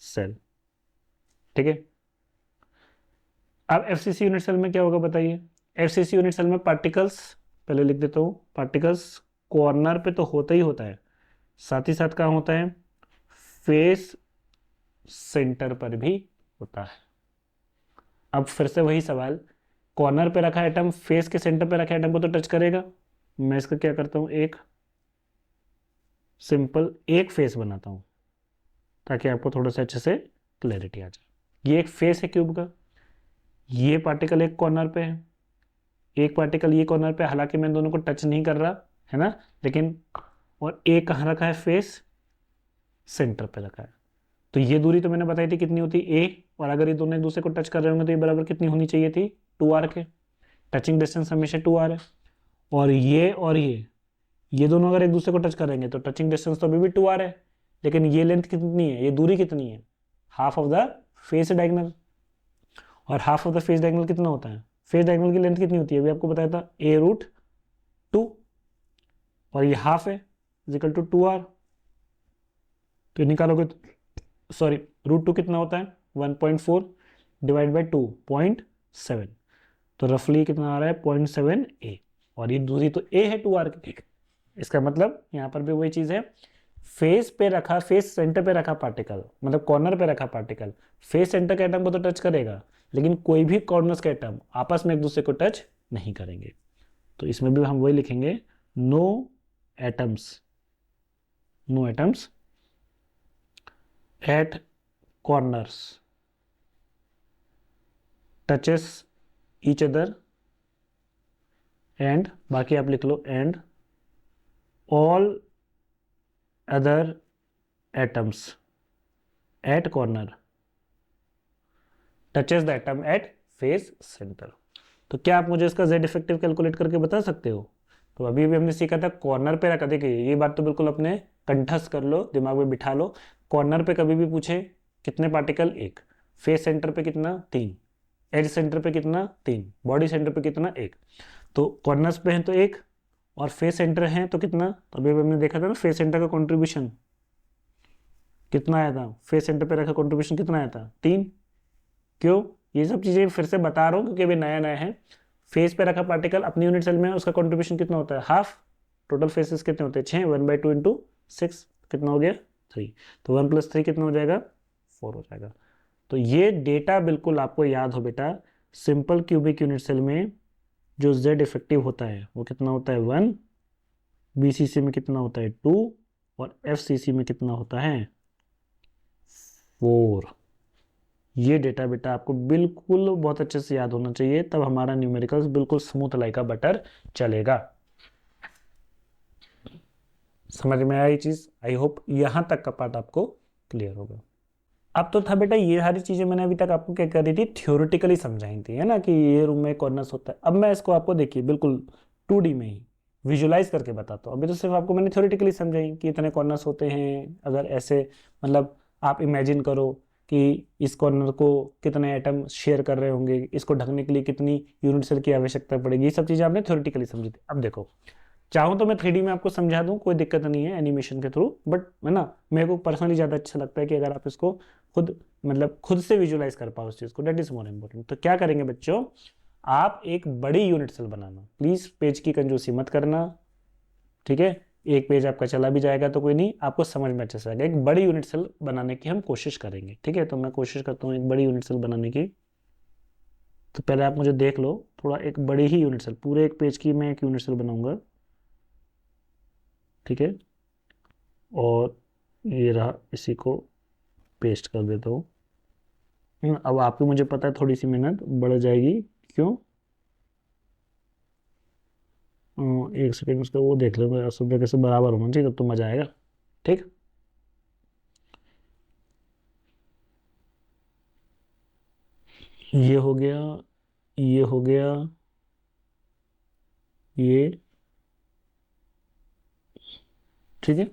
सेल। ठीक है, अब एफ सी सी यूनिट सेल में क्या होगा बताइए। एफ सी सी यूनिट सेल में पार्टिकल्स, पहले लिख देता हूँ, पार्टिकल्स कॉर्नर पे तो होता ही होता है, साथ ही साथ कहाँ होता है, फेस सेंटर पर भी होता है। अब फिर से वही सवाल, कॉर्नर पे रखा एटम फेस के सेंटर पे रखा एटम को तो टच करेगा। मैं इसका क्या करता हूँ, एक सिंपल एक फेस बनाता हूँ ताकि आपको थोड़ा सा अच्छे से क्लैरिटी आ जाए। ये एक फेस है क्यूब का, ये पार्टिकल एक कॉर्नर पे है, एक पार्टिकल ये कॉर्नर पे, हालांकि मैं दोनों को टच नहीं कर रहा है ना, लेकिन और एक कहाँ रखा है, फेस सेंटर पे रखा है। तो ये दूरी तो मैंने बताई थी कितनी होती, ए, और अगर ये दोनों एक दूसरे को टच कर रहे होंगे तो ये बराबर कितनी होनी चाहिए थी, 2r के। टचिंग डिस्टेंस हमेशा 2r है। और ये दोनों अगर एक दूसरे को टच करेंगे तो टचिंग डिस्टेंस तो अभी भी 2r है, लेकिन ये लेंथ कितनी है, ये दूरी कितनी है, half of the face diagonal. और half of the face diagonal कितना होता है, फेस डायगोनल की लेंथ कितनी होती है, अभी आपको बताया था a√2, और ये हाफ है इजिकल टू 2r। तो निकालोगे तो सॉरी, √2 कितना होता है, 1.4 डिवाइड बाई 2, 0.7, तो रफली कितना आ रहा है, 0.7 a, और ये दूरी तो a है 2r की। इसका मतलब यहाँ पर भी वही चीज़ है, फेस पे रखा, फेस सेंटर पे रखा पार्टिकल, मतलब कॉर्नर पे रखा पार्टिकल फेस सेंटर के एटम को तो टच करेगा, लेकिन कोई भी कॉर्नर्स के एटम आपस में एक दूसरे को टच नहीं करेंगे। तो इसमें भी हम वही लिखेंगे, no atoms, no atoms at corners touches each other and, बाकी आप लिख लो, and all other atoms at corner touches the atom at face center। तो क्या आप मुझे इसका z इफेक्टिव कैलकुलेट करके बता सकते हो। तो अभी भी हमने सीखा था कॉर्नर पे रखा, देखिए ये बात तो बिल्कुल अपने कंठस्थ कर लो, दिमाग में बिठा लो। कॉर्नर पे कभी भी पूछे कितने पार्टिकल, एक, फेस सेंटर पे कितना, 3, एज सेंटर पे कितना, 3, बॉडी सेंटर पे कितना, 1। तो कॉर्नर्स पे हैं तो 1, और फेस सेंटर हैं तो कितना, तो अभी हमने देखा था ना फेस सेंटर का कॉन्ट्रीब्यूशन कितना आया था, फेस सेंटर पे रखा कॉन्ट्रीब्यूशन कितना आया था, 3। क्यों, ये सब चीज़ें फिर से बता रहा हूँ क्योंकि अभी नया नया है। फेस पे रखा पार्टिकल अपनी यूनिट सेल में, उसका कॉन्ट्रीब्यूशन कितना होता है, हाफ। टोटल फेसेस कितने होते हैं, 6, 1/2 इंटू 6 कितना हो गया, 3। तो 1+3 कितना हो जाएगा, 4 हो जाएगा। तो ये डेटा बिल्कुल आपको याद हो बेटा, सिंपल क्यूबिक यूनिट सेल में जो जेड इफेक्टिव होता है वो कितना होता है, 1, बीसीसी में कितना होता है, 2, और एफसीसी में कितना होता है, 4। ये डेटा बेटा आपको बिल्कुल बहुत अच्छे से याद होना चाहिए, तब हमारा न्यूमेरिकल्स बिल्कुल स्मूथ लाइक का बटर चलेगा। समझ में आई चीज, आई होप यहां तक का पार्ट आपको क्लियर होगा। अब तो था बेटा, ये सारी चीजें मैंने अभी तक आपको क्या कर रही थी, थ्योरेटिकली समझाई थी, है ना, कि ये रूम में कॉर्नर्स होता है। अब मैं इसको आपको देखिए बिल्कुल 2D में ही विजुलाइज करके बताता हूँ। अभी तो सिर्फ आपको मैंने थ्योरेटिकली समझाई कि इतने कॉर्नर्स होते हैं, अगर ऐसे, मतलब आप इमेजिन करो कि इस कॉर्नर को कितने एटम शेयर कर रहे होंगे, इसको ढकने के लिए कितनी यूनिट सेल की आवश्यकता पड़ेगी, ये सब चीज़ें आपने थ्योरेटिकली समझी थी। अब देखो, चाहूँ तो मैं 3D में आपको समझा दूँ, कोई दिक्कत नहीं है एनिमेशन के थ्रू, बट है ना, मेरे को पर्सनली ज़्यादा अच्छा लगता है कि अगर आप इसको खुद, मतलब खुद से विजुलाइज कर पाओ उस चीज़ को, डेट इज मोर इम्पोर्टेंट। तो क्या करेंगे बच्चों, आप एक बड़ी यूनिट सेल बनाना, प्लीज़ पेज की कंजूसी मत करना, ठीक है। एक पेज आपका चला भी जाएगा तो कोई नहीं, आपको समझ में अच्छे से आएगा। एक बड़ी यूनिट सेल बनाने की हम कोशिश करेंगे, ठीक है। तो मैं कोशिश करता हूँ एक बड़ी यूनिट सेल बनाने की। तो पहले आप मुझे देख लो, थोड़ा एक बड़ी ही यूनिट सेल, पूरे एक पेज की मैं एक यूनिट सेल बनाऊंगा, ठीक है। और ये रहा, इसी को पेस्ट कर देता हूँ। अब आपको, मुझे पता है थोड़ी सी मेहनत बढ़ जाएगी, क्यों, एक सेकेंड उसका वो देख लो, मेरा सब जगह से बराबर होना चाहिए, तब तो मजा आएगा, ठीक। ये हो गया, ये हो गया, ये ठीक है,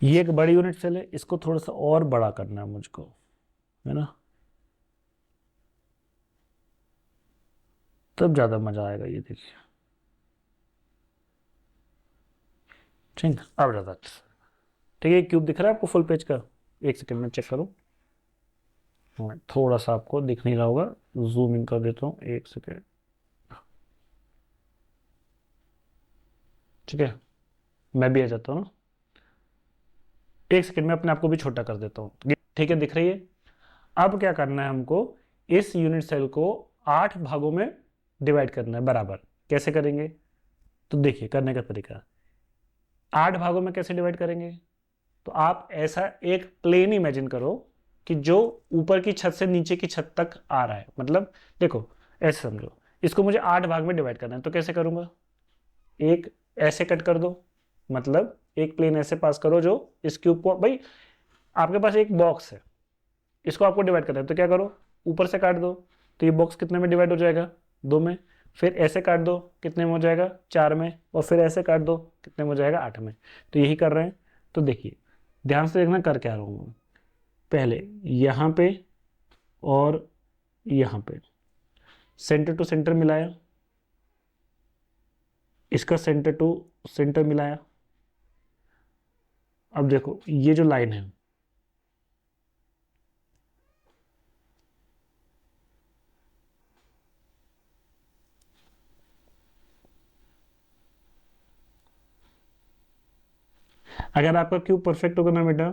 ये एक बड़ी यूनिट सेल है, इसको थोड़ा सा और बड़ा करना है मुझको, है ना, तब ज़्यादा मज़ा आएगा। ये देखिए, ठीक, अब ज़्यादा अच्छा। ठीक है, क्यूब दिख रहा है आपको फुल पेज का? एक सेकंड में चेक करो, हाँ, थोड़ा सा आपको दिख नहीं रहा होगा, जूम इन कर देता हूँ, एक सेकेंड। ठीक है, मैं भी आ जाता हूँ ना, एक सेकंड में अपने आप को भी छोटा कर देता हूँ। ठीक है, दिख रही है? अब क्या करना है हमको, इस यूनिट सेल को 8 भागों में डिवाइड करना है बराबर। कैसे करेंगे? तो देखिए करने का तरीका, 8 भागों में कैसे डिवाइड करेंगे, तो आप ऐसा एक प्लेन इमेजिन करो कि जो ऊपर की छत से नीचे की छत तक आ रहा है। मतलब देखो, ऐसे समझो, इसको मुझे 8 भाग में डिवाइड करना है, तो कैसे करूंगा, एक ऐसे कट कर दो, मतलब एक प्लेन ऐसे पास करो जो इस क्यूब को, भाई आपके पास एक बॉक्स है, इसको आपको डिवाइड करना है, तो क्या करो, ऊपर से काट दो, तो ये बॉक्स कितने में डिवाइड हो जाएगा, 2 में। फिर ऐसे काट दो, कितने में हो जाएगा, 4 में। और फिर ऐसे काट दो, कितने में हो जाएगा, 8 में। तो यही कर रहे हैं। तो देखिए ध्यान से देखना कर क्या रहा हूँ मैं। पहले यहाँ पे और यहाँ पे सेंटर टू सेंटर मिलाया, इसका सेंटर टू सेंटर मिलाया। अब देखो ये जो लाइन है, अगर आपका क्यूब परफेक्ट होगा ना बेटा,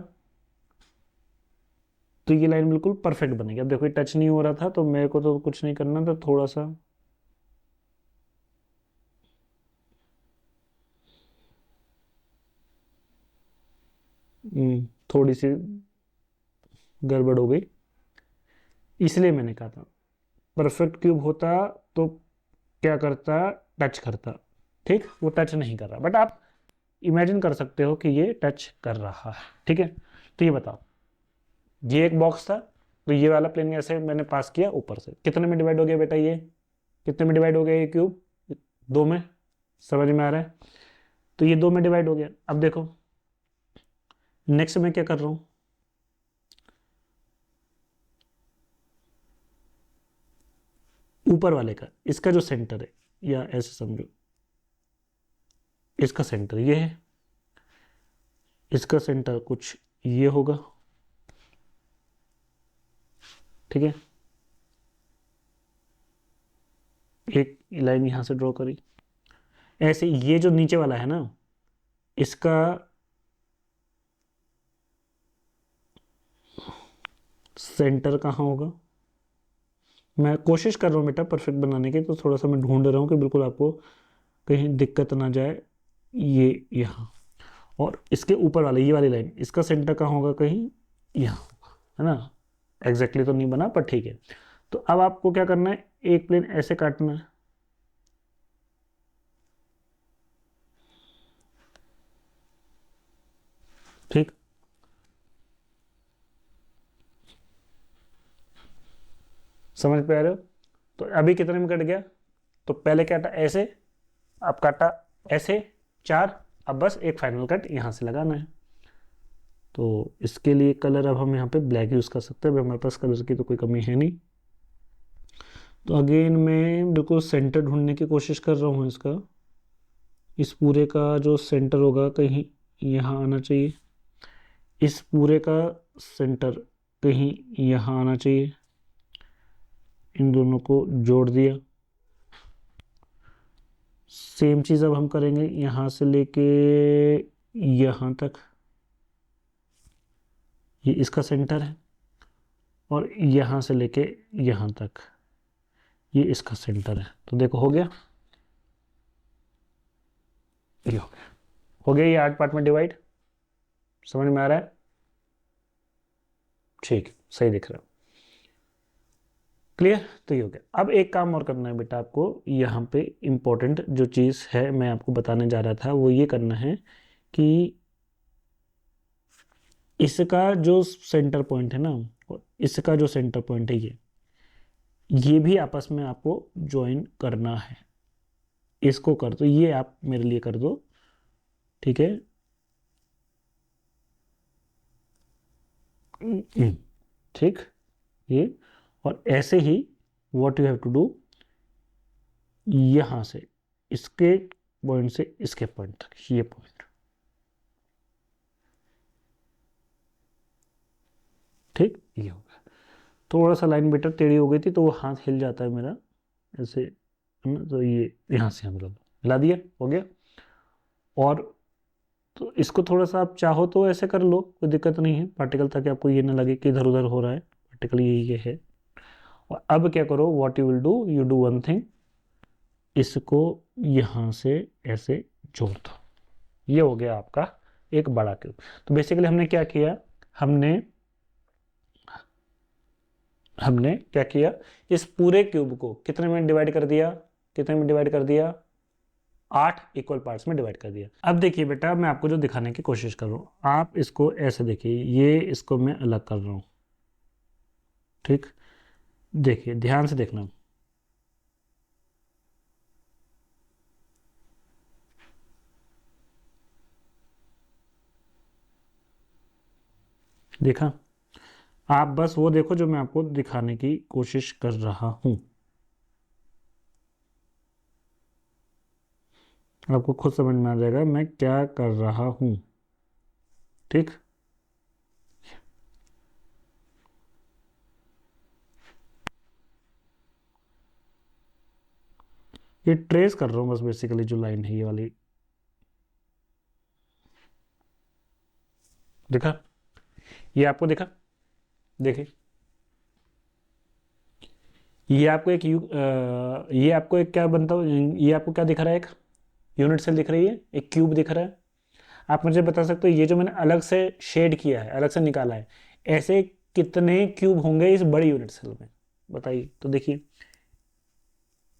तो ये लाइन बिल्कुल परफेक्ट बनेगी। अब देखो ये टच नहीं हो रहा था, तो मेरे को तो कुछ नहीं करना था, थोड़ा सा थोड़ी सी गड़बड़ हो गई, इसलिए मैंने कहा था परफेक्ट क्यूब होता तो क्या करता, टच करता। ठीक, वो टच नहीं कर रहा, बट आप इमेजिन कर सकते हो कि ये टच कर रहा है। ठीक है, तो ये बताओ, ये एक बॉक्स था, तो ये वाला प्लेन ऐसे मैंने पास किया ऊपर से, कितने में डिवाइड हो गया बेटा, ये कितने में डिवाइड हो गया, ये क्यूब 2 में। समझ में आ रहा है? तो ये 2 में डिवाइड हो गया। अब देखो नेक्स्ट मैं क्या कर रहा हूँ, ऊपर वाले का, इसका जो सेंटर है, या ऐसे समझो इसका सेंटर ये है, इसका सेंटर कुछ ये होगा। ठीक है, एक लाइन यहां से ड्रॉ करी, ऐसे ये जो नीचे वाला है ना, इसका सेंटर कहाँ होगा। मैं कोशिश कर रहा हूँ बेटा परफेक्ट बनाने की, तो थोड़ा सा मैं ढूंढ रहा हूँ कि बिल्कुल आपको कहीं दिक्कत ना जाए। ये यहाँ, और इसके ऊपर वाला ये वाली लाइन, इसका सेंटर कहाँ होगा, कहीं यहाँ, है ना। एग्जैक्टली तो नहीं बना, पर ठीक है। तो अब आपको क्या करना है, एक प्लेन ऐसे काटना है, ठीक, समझ पे आ रहे हो? तो अभी कितने में कट गया, तो पहले काटा ऐसे, अब काटा ऐसे 4, अब बस एक फाइनल कट यहाँ से लगाना है। तो इसके लिए कलर अब हम यहाँ पे ब्लैक यूज़ कर सकते हैं, हमारे पास कलर की तो कोई कमी है नहीं। तो अगेन मैं बिल्कुल सेंटर ढूंढने की कोशिश कर रहा हूँ इसका, इस पूरे का जो सेंटर होगा कहीं यहाँ आना चाहिए, इस पूरे का सेंटर कहीं यहाँ आना चाहिए, इन दोनों को जोड़ दिया। सेम चीज़ अब हम करेंगे यहाँ से लेके यहाँ तक, ये इसका सेंटर है, और यहाँ से लेके यहाँ तक ये इसका सेंटर है। तो देखो हो गया, ये हो गया, हो गया ये 8 पार्ट में डिवाइड। समझ में आ रहा है? ठीक, सही दिख रहा है, क्लियर। तो ये हो गया। अब एक काम और करना है बेटा आपको, यहाँ पे इम्पोर्टेंट जो चीज़ है मैं आपको बताने जा रहा था, वो ये करना है कि इसका जो सेंटर पॉइंट है ना, और इसका जो सेंटर पॉइंट है, ये भी आपस में आपको ज्वाइन करना है। इसको कर दो, ये आप मेरे लिए कर दो, ठीक है, ठीक, ये, और ऐसे ही what you have to do, यहां से इसके पॉइंट से इसके पॉइंट तक, ये पॉइंट, ठीक, ये हो गया। थोड़ा सा लाइन बेटर टेढ़ी हो गई थी तो वो हाथ हिल जाता है मेरा ऐसे, है ना, तो ये यहाँ से हम लोग हिला दिया, हो गया। और तो इसको थोड़ा सा आप चाहो तो ऐसे कर लो, कोई दिक्कत नहीं है पार्टिकल, ताकि आपको ये ना लगे कि इधर उधर हो रहा है, पार्टिकल ये है। और अब क्या करो, what you will do, you do one thing, इसको यहाँ से ऐसे जोड़ दो, ये हो गया आपका एक बड़ा क्यूब। तो बेसिकली हमने क्या किया, हमने हमने क्या किया, इस पूरे क्यूब को कितने में डिवाइड कर दिया, कितने में डिवाइड कर दिया, 8 इक्वल पार्ट्स में डिवाइड कर दिया। अब देखिए बेटा, मैं आपको जो दिखाने की कोशिश कर रहा हूँ, आप इसको ऐसे देखिए, ये इसको मैं अलग कर रहा हूँ, ठीक, देखिए ध्यान से देखना, देखा, आप बस वो देखो जो मैं आपको दिखाने की कोशिश कर रहा हूं, आपको खुद समझ में आ जाएगा मैं क्या कर रहा हूं, ठीक। ये ट्रेस कर रहा हूं बस, बेसिकली जो लाइन है ये वाली, देखा, ये आपको दिखा, देखिए, ये आपको एक ये आपको एक क्या बनता है, ये आपको क्या दिख रहा है, एक यूनिट सेल दिख रही है, एक क्यूब दिख रहा है। आप मुझे बता सकते हो ये जो मैंने अलग से शेड किया है, अलग से निकाला है, ऐसे कितने क्यूब होंगे इस बड़ी यूनिट सेल में, बताइए। तो देखिए,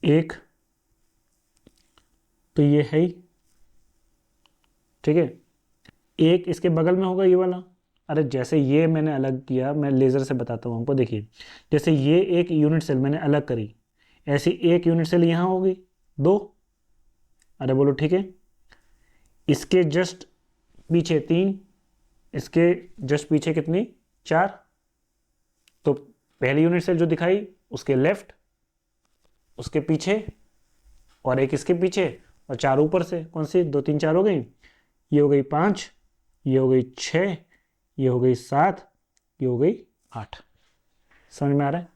एक, तो ये है ही, ठीक है, एक इसके बगल में होगा ये वाला। अरे जैसे ये मैंने अलग किया, मैं लेज़र से बताता हूँ हमको, देखिए जैसे ये एक यूनिट सेल मैंने अलग करी, ऐसी एक यूनिट सेल यहाँ होगी, दो, अरे बोलो ठीक है, इसके जस्ट पीछे तीन, इसके जस्ट पीछे कितनी, चार। तो पहली यूनिट सेल जो दिखाई उसके लेफ्ट, उसके पीछे, और एक इसके पीछे, और चार ऊपर से, कौन सी, दो तीन चार हो गई, ये हो गई पाँच, ये हो गई छः, ये हो गई सात, ये हो गई आठ। समझ में आ रहा है।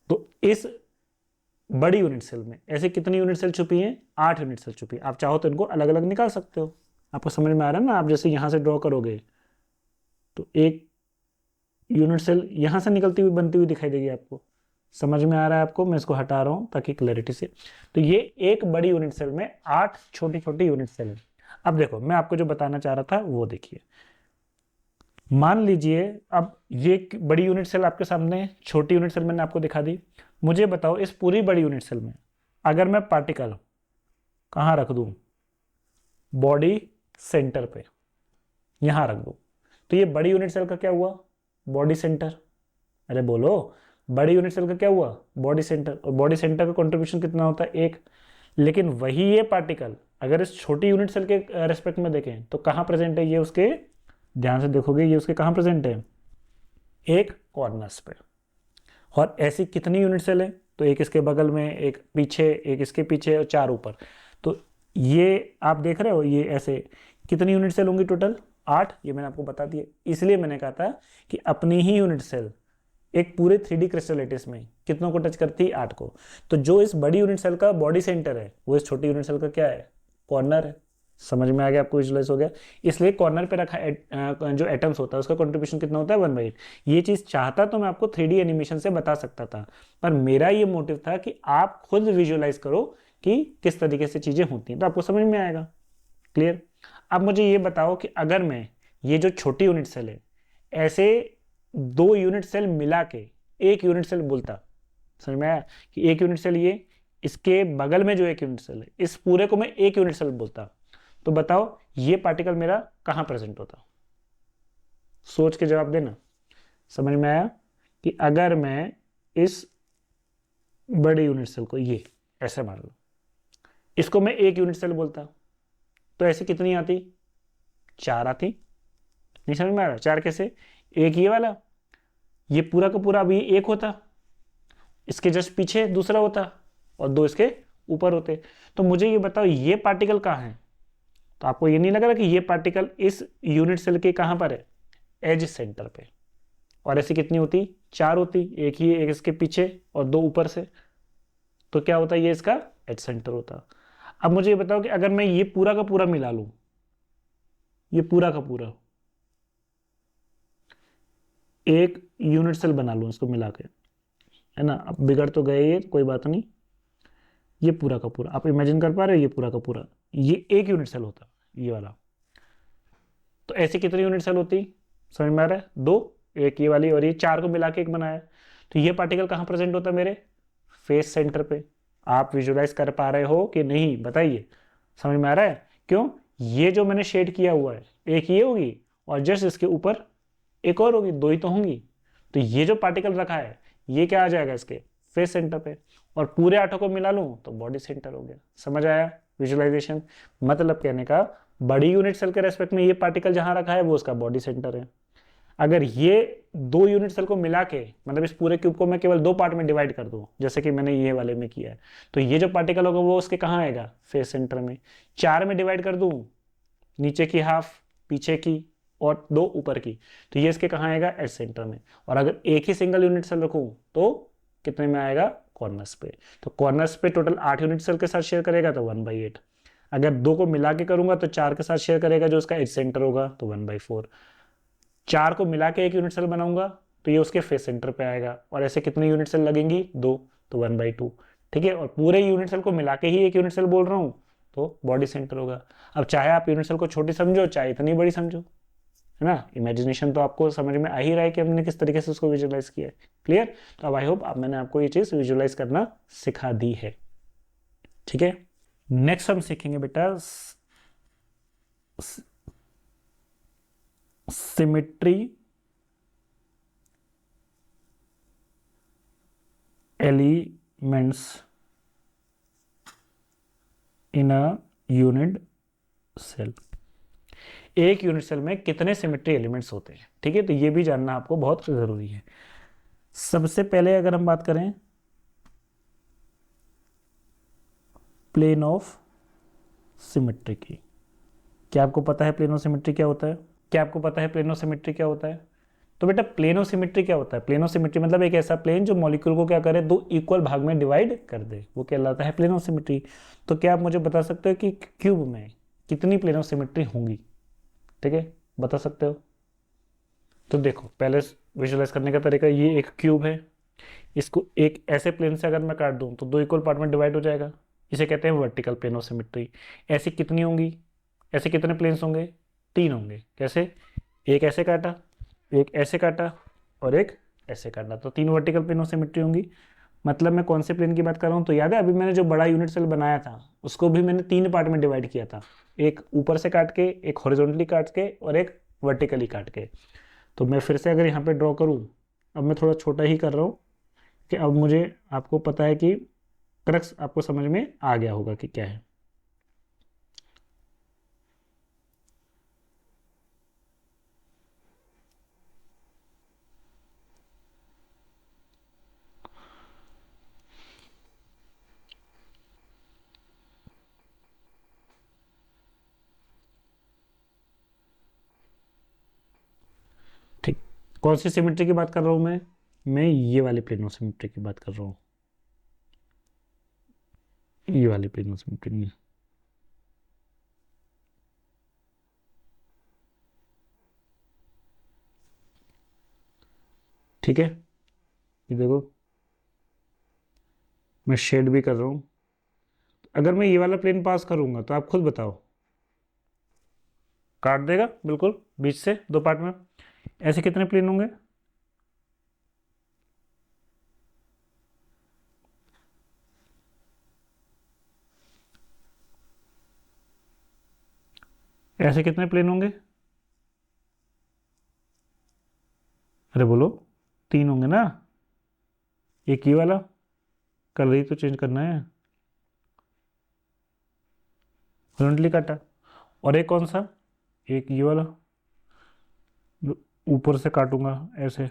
तो इस बड़ी यूनिट सेल में ऐसे कितनी यूनिट सेल छुपी हैं, 8 यूनिट सेल छुपी है। आप चाहो तो इनको अलग अलग निकाल सकते हो, आपको समझ में आ रहा है ना। आप जैसे यहां से ड्रॉ करोगे तो एक यूनिट सेल यहां से निकलती हुई बनती हुई दिखाई देगी आपको, समझ में आ रहा है आपको। मैं इसको हटा रहा हूं ताकि क्लैरिटी से। तो ये एक बड़ी यूनिट सेल में 8 छोटी छोटी यूनिट सेल है। अब देखो मैं आपको जो बताना चाह रहा था वो देखिए, मान लीजिए अब ये बड़ी यूनिट सेल आपके सामने है, छोटी यूनिट सेल मैंने आपको दिखा दी। मुझे बताओ इस पूरी बड़ी यूनिट सेल में अगर मैं पार्टिकल कहाँ रख दूं, बॉडी सेंटर पे यहां रख दूं, तो ये बड़ी यूनिट सेल का क्या हुआ, बॉडी सेंटर। अरे बोलो, बड़ी यूनिट सेल का क्या हुआ, बॉडी सेंटर। और बॉडी सेंटर का कंट्रीब्यूशन कितना होता है, एक। लेकिन वही ये पार्टिकल अगर इस छोटी यूनिट सेल के रेस्पेक्ट में देखें तो कहाँ प्रेजेंट है, ये उसके, ध्यान से देखोगे ये उसके कहाँ प्रेजेंट है, एक कॉर्नर्स पे। और ऐसी कितनी यूनिट सेल है, तो एक इसके बगल में, एक पीछे, एक इसके पीछे, और चार ऊपर। तो ये आप देख रहे हो, ये ऐसे कितनी यूनिट सेल होंगी टोटल, 8। ये मैंने आपको बता दिया, इसलिए मैंने कहा था कि अपनी ही यूनिट सेल एक पूरे 3D क्रिस्टल लैटिस में कितनों को टच करती है, 8 को। तो जो इस बड़ी यूनिट सेल का बॉडी सेंटर है वो इस छोटी यूनिट सेल का क्या है, कॉर्नर है। समझ में आ गया आपको, विजुअलाइज हो गया। इसलिए कॉर्नर पे रखा जो एटम्स होता है उसका कंट्रीब्यूशन कितना होता है, 1/8। ये चीज चाहता तो मैं आपको 3D एनिमेशन से बता सकता था, पर मेरा ये मोटिव था कि आप खुद विजुअलाइज करो कि किस तरीके से चीजें होती हैं, तो आपको समझ में आएगा। क्लियर। अब मुझे ये बताओ कि अगर मैं ये जो छोटी यूनिट सेल है ऐसे 2 यूनिट सेल मिला के एक यूनिट सेल बोलता, समझ में आया कि एक यूनिट सेल ये, इसके बगल में जो एक यूनिट सेल है, इस पूरे को मैं एक यूनिट सेल बोलता, तो बताओ ये पार्टिकल मेरा कहां प्रेजेंट होता, सोच के जवाब देना। समझ में आया कि अगर मैं इस बड़े यूनिट सेल को ये ऐसे मान लो, इसको मैं एक यूनिट सेल बोलता, तो ऐसे कितनी आती, 4 आती। नहीं समझ में आ रहा, 4 कैसे, एक ये वाला, ये पूरा का पूरा अभी एक होता, इसके जस्ट पीछे दूसरा होता, और 2 इसके ऊपर होते। तो मुझे ये बताओ ये पार्टिकल कहाँ है, तो आपको ये नहीं लग रहा कि ये पार्टिकल इस यूनिट सेल के कहाँ पर है, एज सेंटर पे। और ऐसी कितनी होती, 4 होती, एक ही, एक इसके पीछे और 2 ऊपर से। तो क्या होता है, ये इसका एज सेंटर होता। अब मुझे ये बताओ कि अगर मैं ये पूरा का पूरा मिला लूं, ये पूरा का पूरा एक यूनिट सेल बना लूं इसको मिला के, है ना, अब बिगड़ तो गए ये, कोई बात नहीं। ये पूरा का पूरा आप इमेजिन कर पा रहे हो, ये पूरा का पूरा ये एक यूनिट सेल होता, ये वाला। तो ऐसी कितनी यूनिट सेल होती, समझ में आ रहा है, 2, एक ये वाली और ये 4 को मिला के एक बनाया। तो ये पार्टिकल कहाँ प्रेजेंट होता है, मेरे फेस सेंटर पे। आप विजुलाइज कर पा रहे हो कि नहीं, बताइए, समझ में आ रहा है। क्यों, ये जो मैंने शेड किया हुआ है, एक ये होगी और जस्ट इसके ऊपर एक और होगी, 2 ही तो होंगी। तो ये जो पार्टिकल रखा है ये क्या आ जाएगा, इसके फेस सेंटर पे। और पूरे 8 को मिला लूं तो बॉडी सेंटर हो गया। समझ आया विजुअलाइजेशन, मतलब कहने का बड़ी यूनिट सेल के रेस्पेक्ट में ये पार्टिकल जहां रखा है वो उसका बॉडी सेंटर है। अगर ये 2 यूनिट सेल को मिला के, मतलब इस पूरे क्यूब को मैं केवल 2 पार्ट में डिवाइड कर दूं, जैसे कि मैंने ये वाले में किया है, तो ये जो पार्टिकल होगा वो उसके कहाँ आएगा, फेस सेंटर में। 4 में डिवाइड कर दूं, नीचे की हाफ, पीछे की, और 2 ऊपर की, तो ये इसके कहाँ आएगा, एज सेंटर में। और अगर एक ही सिंगल यूनिट सेल रखूं तो कितने में आएगा, कॉर्नर्स पे। तो कॉर्नर्स पे टोटल 8 यूनिट सेल के साथ शेयर करेगा तो 1/8। अगर 2 को मिला के करूंगा तो 4 के साथ शेयर करेगा जो उसका एज सेंटर होगा, तो 1/4। 4 को मिला के एक यूनिट सेल बनाऊंगा तो ये उसके फेस सेंटर पे आएगा। और ऐसे कितने यूनिट सेल लगेंगी, 2, तो 1/2। ठीक है, और पूरे यूनिट सेल को मिला के ही एक यूनिट सेल बोल रहा हूँ तो बॉडी सेंटर होगा। अब चाहे आप यूनिट सेल को छोटी समझो चाहे इतनी बड़ी समझो, है ना, इमेजिनेशन तो आपको समझ में आ ही रहा है कि हमने किस तरीके से उसको विजुअलाइज किया है। क्लियर, तो अब आई होप अब मैंने आपको ये चीज विजुअलाइज करना सिखा दी है। ठीक है, नेक्स्ट हम सीखेंगे बेटा symmetry elements in a unit cell. एक यूनिट सेल में कितने सिमेट्री एलिमेंट्स होते हैं, ठीक है, तो ये भी जानना आपको बहुत जरूरी है। सबसे पहले अगर हम बात करें प्लेन ऑफ सिमेट्री की, क्या आपको पता है प्लेन ऑफ सिमेट्री क्या होता है, क्या आपको पता है प्लेन ऑफ सिमेट्री क्या होता है। तो बेटा प्लेन ऑफ सिमेट्री क्या होता है, प्लेन ऑफ सिमेट्री मतलब एक ऐसा प्लेन जो मॉलिक्यूल को क्या करे, 2 इक्वल भाग में डिवाइड कर दे, वो कहलाता है प्लेन ऑफ सिमेट्री। तो क्या आप मुझे बता सकते हो कि क्यूब में कितनी प्लेन ऑफ सिमेट्री होंगी, ठीक है, बता सकते हो। तो देखो पहले विजुअलाइज करने का तरीका, ये एक क्यूब है, इसको एक ऐसे प्लेन से अगर मैं काट दूं तो 2 इक्वल पार्ट में डिवाइड हो जाएगा, इसे कहते हैं वर्टिकल प्लेन ऑफ सिमेट्री। ऐसी कितनी होंगी, ऐसे कितने प्लेन्स होंगे, 3 होंगे। कैसे, एक ऐसे काटा, एक ऐसे काटा और एक ऐसे काटा, तो 3 वर्टिकल प्लेन ऑफ सिमेट्री होंगी। मतलब मैं कौन से प्लेन की बात कर रहा हूँ, तो याद है अभी मैंने जो बड़ा यूनिट सेल बनाया था उसको भी मैंने 3 पार्ट में डिवाइड किया था, एक ऊपर से काट के, एक हॉरिजॉन्टली काट के और एक वर्टिकली काट के। तो मैं फिर से अगर यहाँ पे ड्रॉ करूँ, अब मैं थोड़ा छोटा ही कर रहा हूँ कि अब मुझे आपको पता है कि क्रक्स आपको समझ में आ गया होगा कि क्या है। ठीक, कौन सी सिमेट्री की बात कर रहा हूँ मैं ये वाले प्लेन ऑफ सिमेट्री की बात कर रहा हूँ, ये वाले प्लेन ऑफ सिमेट्री में। ठीक है, ये देखो मैं शेड भी कर रहा हूँ। अगर मैं ये वाला प्लेन पास करूंगा तो आप खुद बताओ, काट देगा बिल्कुल बीच से 2 पार्ट में। ऐसे कितने प्लेन होंगे, ऐसे कितने प्लेन होंगे, अरे बोलो, 3 होंगे ना। एक ये वाला, कलर ही तो चेंज करना है, हॉरिजॉन्टली काटा, और एक कौन सा, एक ये वाला जो ऊपर से काटूंगा ऐसे,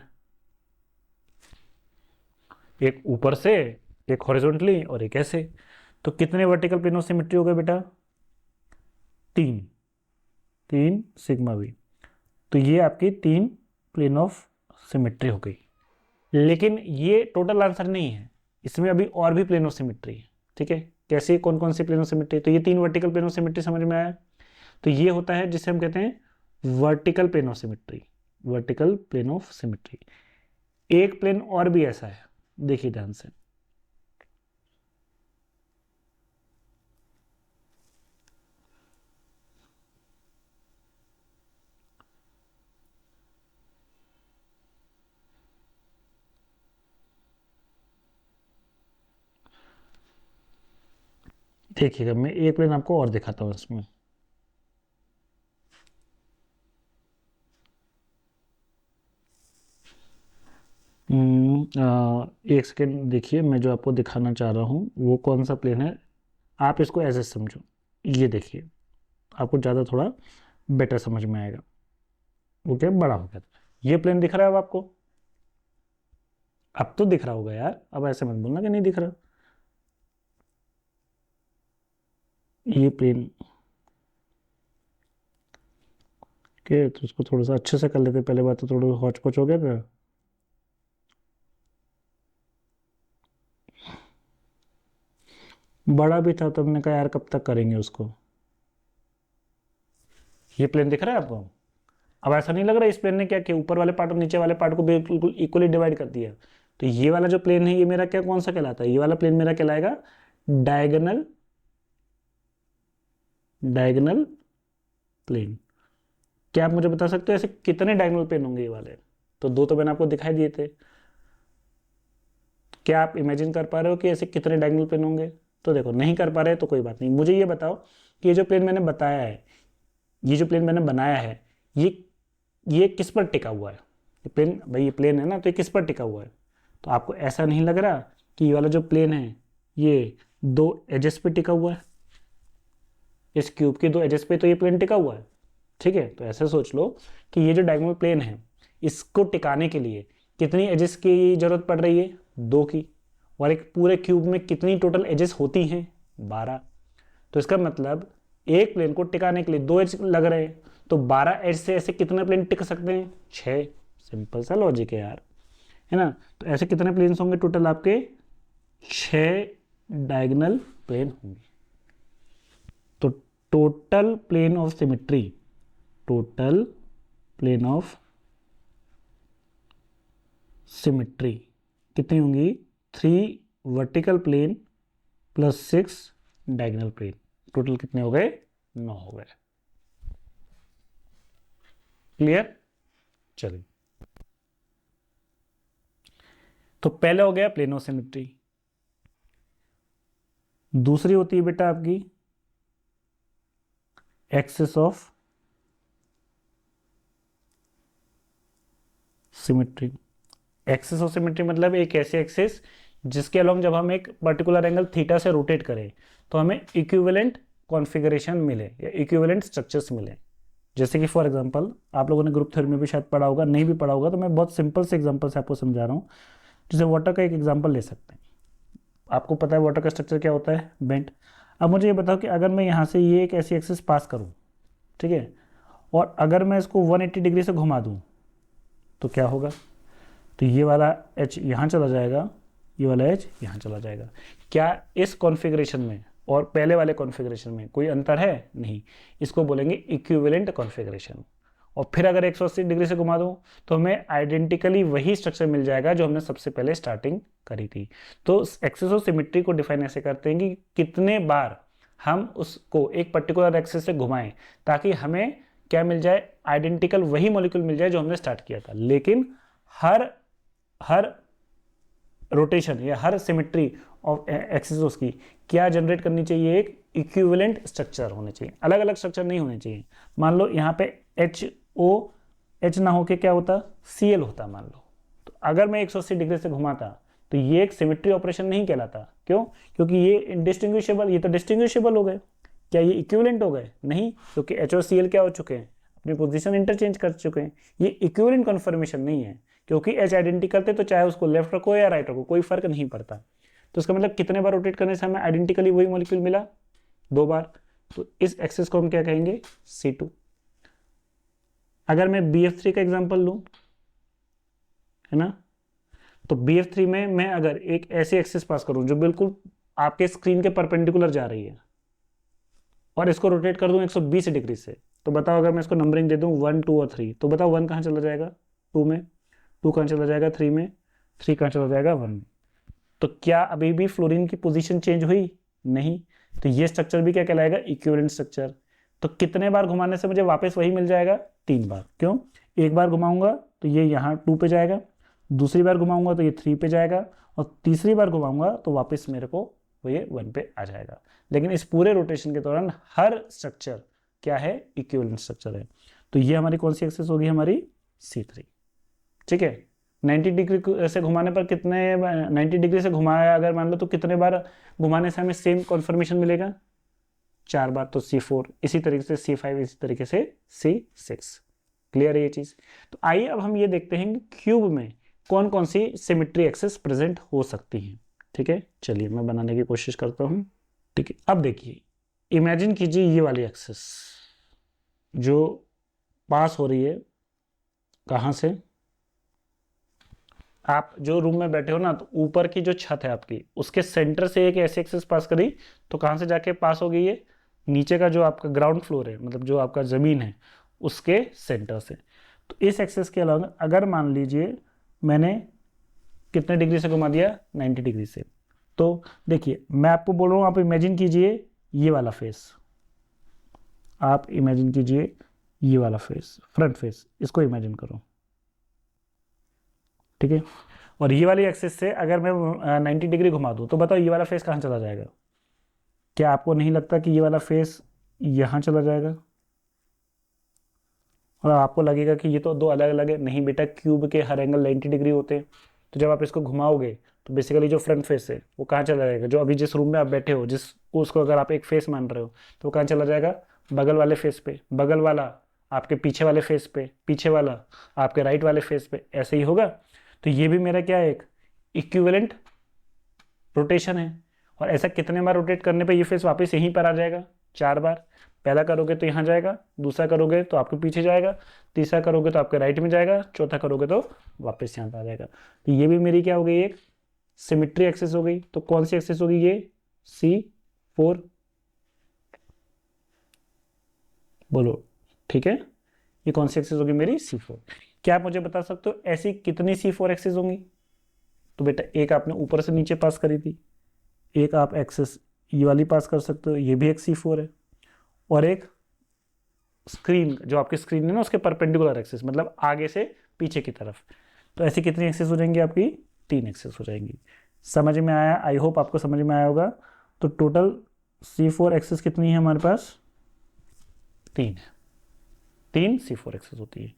एक ऊपर से, एक हॉरिजॉन्टली और एक ऐसे। तो कितने वर्टिकल प्लेन ऑफ सिमेट्री हो गए बेटा, 3, 3 सिग्मा भी। तो ये आपकी 3 प्लेन ऑफ सिमेट्री हो गई। लेकिन ये टोटल आंसर नहीं है, इसमें अभी और भी प्लेन ऑफ सिमेट्री है। ठीक है, कैसे, कौन कौन सी प्लेन ऑफ सिमेट्री? तो ये 3 वर्टिकल प्लेन ऑफ सिमेट्री समझ में आया। तो ये होता है जिसे हम कहते हैं vertical plane of symmetry, vertical plane of symmetry. एक प्लेन और भी ऐसा है, देखिए ध्यान से। देखिएगा, मैं एक प्लेन आपको और दिखाता हूँ इसमें। एक सेकेंड देखिए, मैं जो आपको दिखाना चाह रहा हूँ वो कौन सा प्लेन है, आप इसको ऐसे समझो। ये देखिए, आपको ज़्यादा थोड़ा बेटर समझ में आएगा। ओके, बड़ा हो गया। ये प्लेन दिख रहा है अब आपको? अब तो दिख रहा होगा यार, अब ऐसे मत बोलना कि नहीं दिख रहा। ये प्लेन के, तो उसको थोड़ा सा अच्छे से कर लेते, पहले बात तो थोड़ा हौच पौच हो गया था। बड़ा भी था तो हमने कहा यार कब तक करेंगे उसको। ये प्लेन दिख रहा है आपको? अब ऐसा नहीं लग रहा इस प्लेन ने क्या किया, ऊपर वाले पार्ट और नीचे वाले पार्ट को बिल्कुल इक्वली डिवाइड कर दिया। तो ये वाला जो प्लेन है ये मेरा क्या, कौन सा कहलाता है? ये वाला प्लेन मेरा कहलाएगा डायगोनल, डायगोनल प्लेन। क्या आप मुझे बता सकते हो ऐसे कितने डायगोनल प्लेन होंगे ये वाले? तो 2 तो मैंने आपको दिखाई दिए थे। क्या आप इमेजिन कर पा रहे हो कि ऐसे कितने डायगोनल प्लेन होंगे? तो देखो, नहीं कर पा रहे तो कोई बात नहीं, मुझे ये बताओ कि ये जो प्लेन मैंने बताया है, ये जो प्लेन मैंने बनाया है, ये किस पर टिका हुआ है? ये प्लेन, भाई ये प्लेन है ना, तो ये किस पर टिका हुआ है? तो आपको ऐसा नहीं लग रहा कि ये वाला जो प्लेन है ये 2 एजेस पे टिका हुआ है? इस क्यूब के 2 एजेस पे तो ये प्लेन टिका हुआ है। ठीक है, तो ऐसे सोच लो कि ये जो डायगोनल प्लेन है इसको टिकाने के लिए कितनी एजेस की जरूरत पड़ रही है? 2 की। और एक पूरे क्यूब में कितनी टोटल एजेस होती हैं? 12। तो इसका मतलब एक प्लेन को टिकाने के लिए 2 एज लग रहे हैं, तो 12 एज से ऐसे कितने प्लेन टिक सकते हैं? 6। सिंपल सा लॉजिक है यार, है ना? तो ऐसे कितने प्लेन्स होंगे टोटल आपके? 6 डायगोनल प्लेन होंगे। तो total plane of symmetry, total plane of symmetry कितनी होंगी? 3 vertical plane plus 6 diagonal plane. Total कितने हो गए? 9 हो गए। क्लियर? चलिए, तो पहले हो गया प्लेन ऑफ सिमेट्री। दूसरी होती है बेटा आपकी axis of symmetry. Axis of symmetry मतलब एक ऐसी एक्सिस जिसके अलोंग जब हम एक पर्टिकुलर एंगल थीटा से रोटेट करें तो हमें इक्विवेलेंट कॉन्फ़िगरेशन मिले या इक्विवेलेंट स्ट्रक्चर्स मिले। जैसे कि फॉर एग्जांपल आप लोगों ने ग्रुप थ्योरी में भी शायद पढ़ा होगा, नहीं भी पढ़ा होगा तो मैं बहुत सिंपल से एग्जांपल से आपको समझा रहा हूँ। जैसे वाटर का एक एग्जांपल ले सकते हैं। आपको पता है वाटर का स्ट्रक्चर क्या होता है? बेंट। अब मुझे ये बताओ कि अगर मैं यहाँ से ये एक ऐसी एक्सिस पास करूँ, ठीक है, और अगर मैं इसको 180 डिग्री से घुमा दूँ तो क्या होगा? तो ये वाला एच यहाँ चला जाएगा, ये वाला एच यहाँ चला जाएगा। क्या इस कॉन्फ़िगरेशन में और पहले वाले कॉन्फ़िगरेशन में कोई अंतर है? नहीं। इसको बोलेंगे इक्विवेलेंट कॉन्फ़िगरेशन। और फिर अगर 180 डिग्री से घुमा दूँ तो हमें आइडेंटिकली वही स्ट्रक्चर मिल जाएगा जो हमने सबसे पहले स्टार्टिंग करी थी। तो एक्सिस ऑफ सिमेट्री को डिफाइन ऐसे करते हैं कि कितने बार हम उसको एक पर्टिकुलर एक्सिस से घुमाएं ताकि हमें क्या मिल जाए? आइडेंटिकल वही मॉलिक्यूल मिल जाए जो हमने स्टार्ट किया था। लेकिन हर रोटेशन या हर सिमेट्री ऑफ एक्सिस उसकी क्या जनरेट करनी चाहिए? एक इक्विवेलेंट स्ट्रक्चर होने चाहिए, अलग अलग स्ट्रक्चर नहीं होने चाहिए। मान लो यहाँ पे एच ना होके क्या होता? Cl होता मान लो। तो अगर मैं 180 डिग्री से घुमाता तो ये एक सिमेट्री ऑपरेशन नहीं कहलाता। क्यों? क्योंकि ये इंडिस्टिंग्विशेबल, ये तो डिस्टिंग्विशेबल हो गए। क्या ये इक्विवेलेंट हो गए? नहीं, क्योंकि H और Cl क्या हो चुके हैं? अपनी पोजीशन इंटरचेंज कर चुके हैं। ये इक्विवेलेंट कन्फर्मेशन नहीं है, क्योंकि H आइडेंटिकल थे तो चाहे उसको लेफ्ट रखो या राइट रखो कोई फर्क नहीं पड़ता। तो इसका मतलब कितने बार रोटेट करने से हमें आइडेंटिकली वही मॉलिक्यूल मिला? 2 बार। तो इस एक्सिस को हम क्या कहेंगे? C2। अगर मैं BF3 का एग्जांपल लूं, है ना, तो BF3 में मैं अगर एक ऐसी एक्सिस पास करूं जो बिल्कुल आपके स्क्रीन के परपेंडिकुलर जा रही है और इसको रोटेट कर दूं 120 डिग्री से, तो बताओ अगर मैं इसको नंबरिंग दे दूं 1, 2 और 3, तो बताओ 1 कहाँ चला जाएगा? 2 में, 2 कहाँ चला जाएगा? 3 में, 3 कहाँ चला जाएगा? 1 में। तो क्या अभी भी फ्लोरीन की पोजीशन चेंज हुई? नहीं। तो ये स्ट्रक्चर भी क्या कहलाएगा? Equivalent structure. तो कितने बार घुमाने से मुझे वापस वही मिल जाएगा? 3 बार। क्यों? एक बार घुमाऊंगा तो ये यहाँ 2 पे जाएगा, दूसरी बार घुमाऊंगा तो ये 3 पे जाएगा, और तीसरी बार घुमाऊंगा तो वापस मेरे को वो ये 1 पे आ जाएगा। लेकिन इस पूरे रोटेशन के दौरान हर स्ट्रक्चर क्या है? इक्विवेलेंट स्ट्रक्चर है। तो ये हमारी कौन सी एक्सिस होगी? हमारी C3। ठीक है। 90 डिग्री से घुमाने पर कितने, 90 डिग्री से घुमाया अगर मान लो तो कितने बार घुमाने से हमें सेम कॉन्फर्मेशन मिलेगा? 4 बार। तो C4, इसी तरीके से C5, इसी तरीके से C6। क्लियर है ये चीज? तो आइए अब हम ये देखते हैं कि क्यूब में कौन कौन सी सिमेट्री एक्सेस प्रेजेंट हो सकती हैं। ठीक है, चलिए मैं बनाने की कोशिश करता हूं। ठीक है, अब देखिए, इमेजिन कीजिए ये वाली एक्सेस जो पास हो रही है कहां से? आप जो रूम में बैठे हो ना, तो ऊपर की जो छत है आपकी, उसके सेंटर से एक ऐसी एक्सेस पास करी तो कहां से जाके पास हो गई ये? नीचे का जो आपका ग्राउंड फ्लोर है, मतलब जो आपका जमीन है, उसके सेंटर से। तो इस एक्सेस के अलावा अगर मान लीजिए मैंने कितने डिग्री से घुमा दिया? 90 डिग्री से। तो देखिए मैं आपको बोल रहा हूं, आप इमेजिन कीजिए ये वाला फेस, आप इमेजिन कीजिए ये वाला फेस, फ्रंट फेस, इसको इमेजिन करो। ठीक है, और ये वाली एक्सिस से अगर मैं 90 डिग्री घुमा दूं तो बताओ ये वाला फेस कहाँ चला जाएगा? क्या आपको नहीं लगता कि ये वाला फेस यहाँ चला जाएगा? और आपको लगेगा कि ये तो दो अलग अलग है। नहीं बेटा, क्यूब के हर एंगल 90 डिग्री होते हैं। तो जब आप इसको घुमाओगे तो बेसिकली जो फ्रंट फेस है वो कहाँ चला जाएगा? जो अभी जिस रूम में आप बैठे हो, जिस उसको अगर आप एक फेस मान रहे हो, तो वो कहाँ चला जाएगा? बगल वाले फेस पे, बगल वाला आपके पीछे वाले फेस पे, पीछे वाला आपके राइट वाले फेस पे, ऐसे ही होगा। तो ये भी मेरा क्या है? एक इक्विवेलेंट रोटेशन है। और ऐसा कितने बार रोटेट करने पे ये फेस वापस यहीं पर आ जाएगा? 4 बार। पहला करोगे तो यहाँ जाएगा, दूसरा करोगे तो आपके पीछे जाएगा, तीसरा करोगे तो आपके राइट में जाएगा, चौथा करोगे तो वापस यहाँ पर आ जाएगा। तो ये भी मेरी क्या हो गई? एक सिमेट्री एक्सिस हो गई। तो कौन सी एक्सिस होगी ये? C4। बोलो, ठीक है, ये कौन सी एक्सिस होगी? मेरी C4। क्या आप मुझे बता सकते हो ऐसी कितनी C4 एक्सिस होंगी? तो बेटा एक आपने ऊपर से नीचे पास करी थी, एक आप एक्सिस ये वाली पास कर सकते हो, ये भी एक C4 है, और एक स्क्रीन, जो आपकी स्क्रीन है ना, उसके परपेंडिकुलर एक्सिस, मतलब आगे से पीछे की तरफ। तो ऐसी कितनी एक्सिस हो जाएंगी आपकी? 3 एक्सिस हो जाएंगी। समझ में आया? आई होप आपको समझ में आया होगा। तो टोटल C4 एक्सिस कितनी है हमारे पास? 3 है। 3 C4 एक्सिस होती है।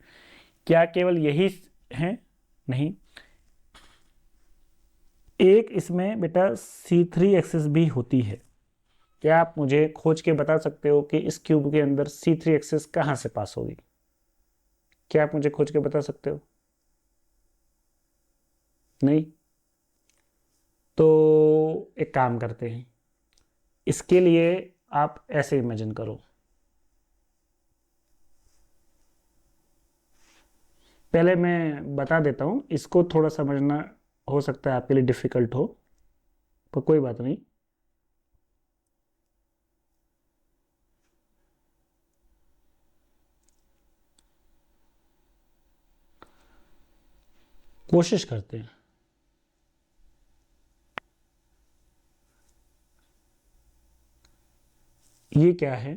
क्या केवल यही है? नहीं, एक इसमें बेटा C3 एक्सिस भी होती है। क्या आप मुझे खोज के बता सकते हो कि इस क्यूब के अंदर C3 एक्सिस कहां से पास होगी? क्या आप मुझे खोज के बता सकते हो? नहीं? तो एक काम करते हैं, इसके लिए आप ऐसे इमेजिन करो। पहले मैं बता देता हूं, इसको थोड़ा समझना हो सकता है आपके लिए डिफिकल्ट हो, पर कोई बात नहीं। कोशिश करते हैं। ये क्या है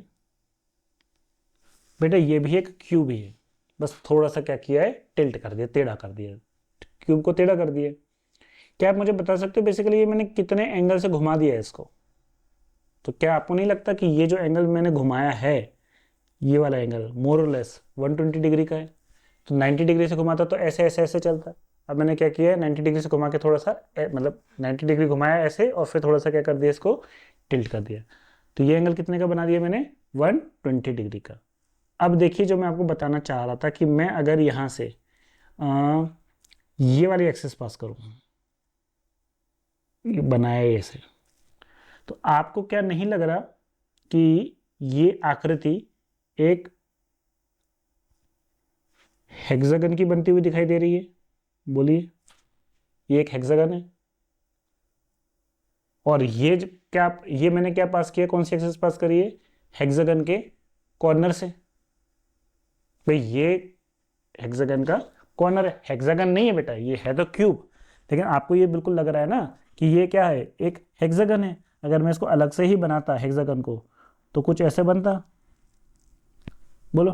बेटा? ये भी एक क्यूब ही है, बस थोड़ा सा क्या किया है? टिल्ट कर दिया, टेढ़ा कर दिया, क्यूब को टेढ़ा कर दिया। क्या आप मुझे बता सकते हो बेसिकली ये मैंने कितने एंगल से घुमा दिया है इसको? तो क्या आपको नहीं लगता कि ये जो एंगल मैंने घुमाया है, ये वाला एंगल मोर और लेस 120 डिग्री का है? तो 90 डिग्री से घुमाता तो ऐसे ऐसे ऐसे चलता। अब मैंने क्या किया है? 90 डिग्री से घुमा के थोड़ा सा मतलब 90 डिग्री घुमाया ऐसे, और फिर थोड़ा सा क्या कर दिया? इसको टिल्ट कर दिया। तो ये एंगल कितने का बना दिया मैंने, 120 डिग्री का। अब देखिए जो मैं आपको बताना चाह रहा था कि मैं अगर यहाँ से ये वाली एक्सिस पास करूँ, बनाया ऐसे, तो आपको क्या नहीं लग रहा कि ये आकृति एक हेक्सागन की बनती हुई दिखाई दे रही है? बोलिए, ये एक हेक्सागन है और ये मैंने क्या पास किया, कौन सी एक्सिस पास करी है, हेक्सागन के कॉर्नर से। भाई ये हेक्सागन का कॉर्नर है, हेक्सागन नहीं है बेटा, ये है तो क्यूब, लेकिन आपको ये बिल्कुल लग रहा है ना कि ये क्या है, एक हेक्सागन है। अगर मैं इसको अलग से ही बनाता हेक्सागन को तो कुछ ऐसे बनता, बोलो,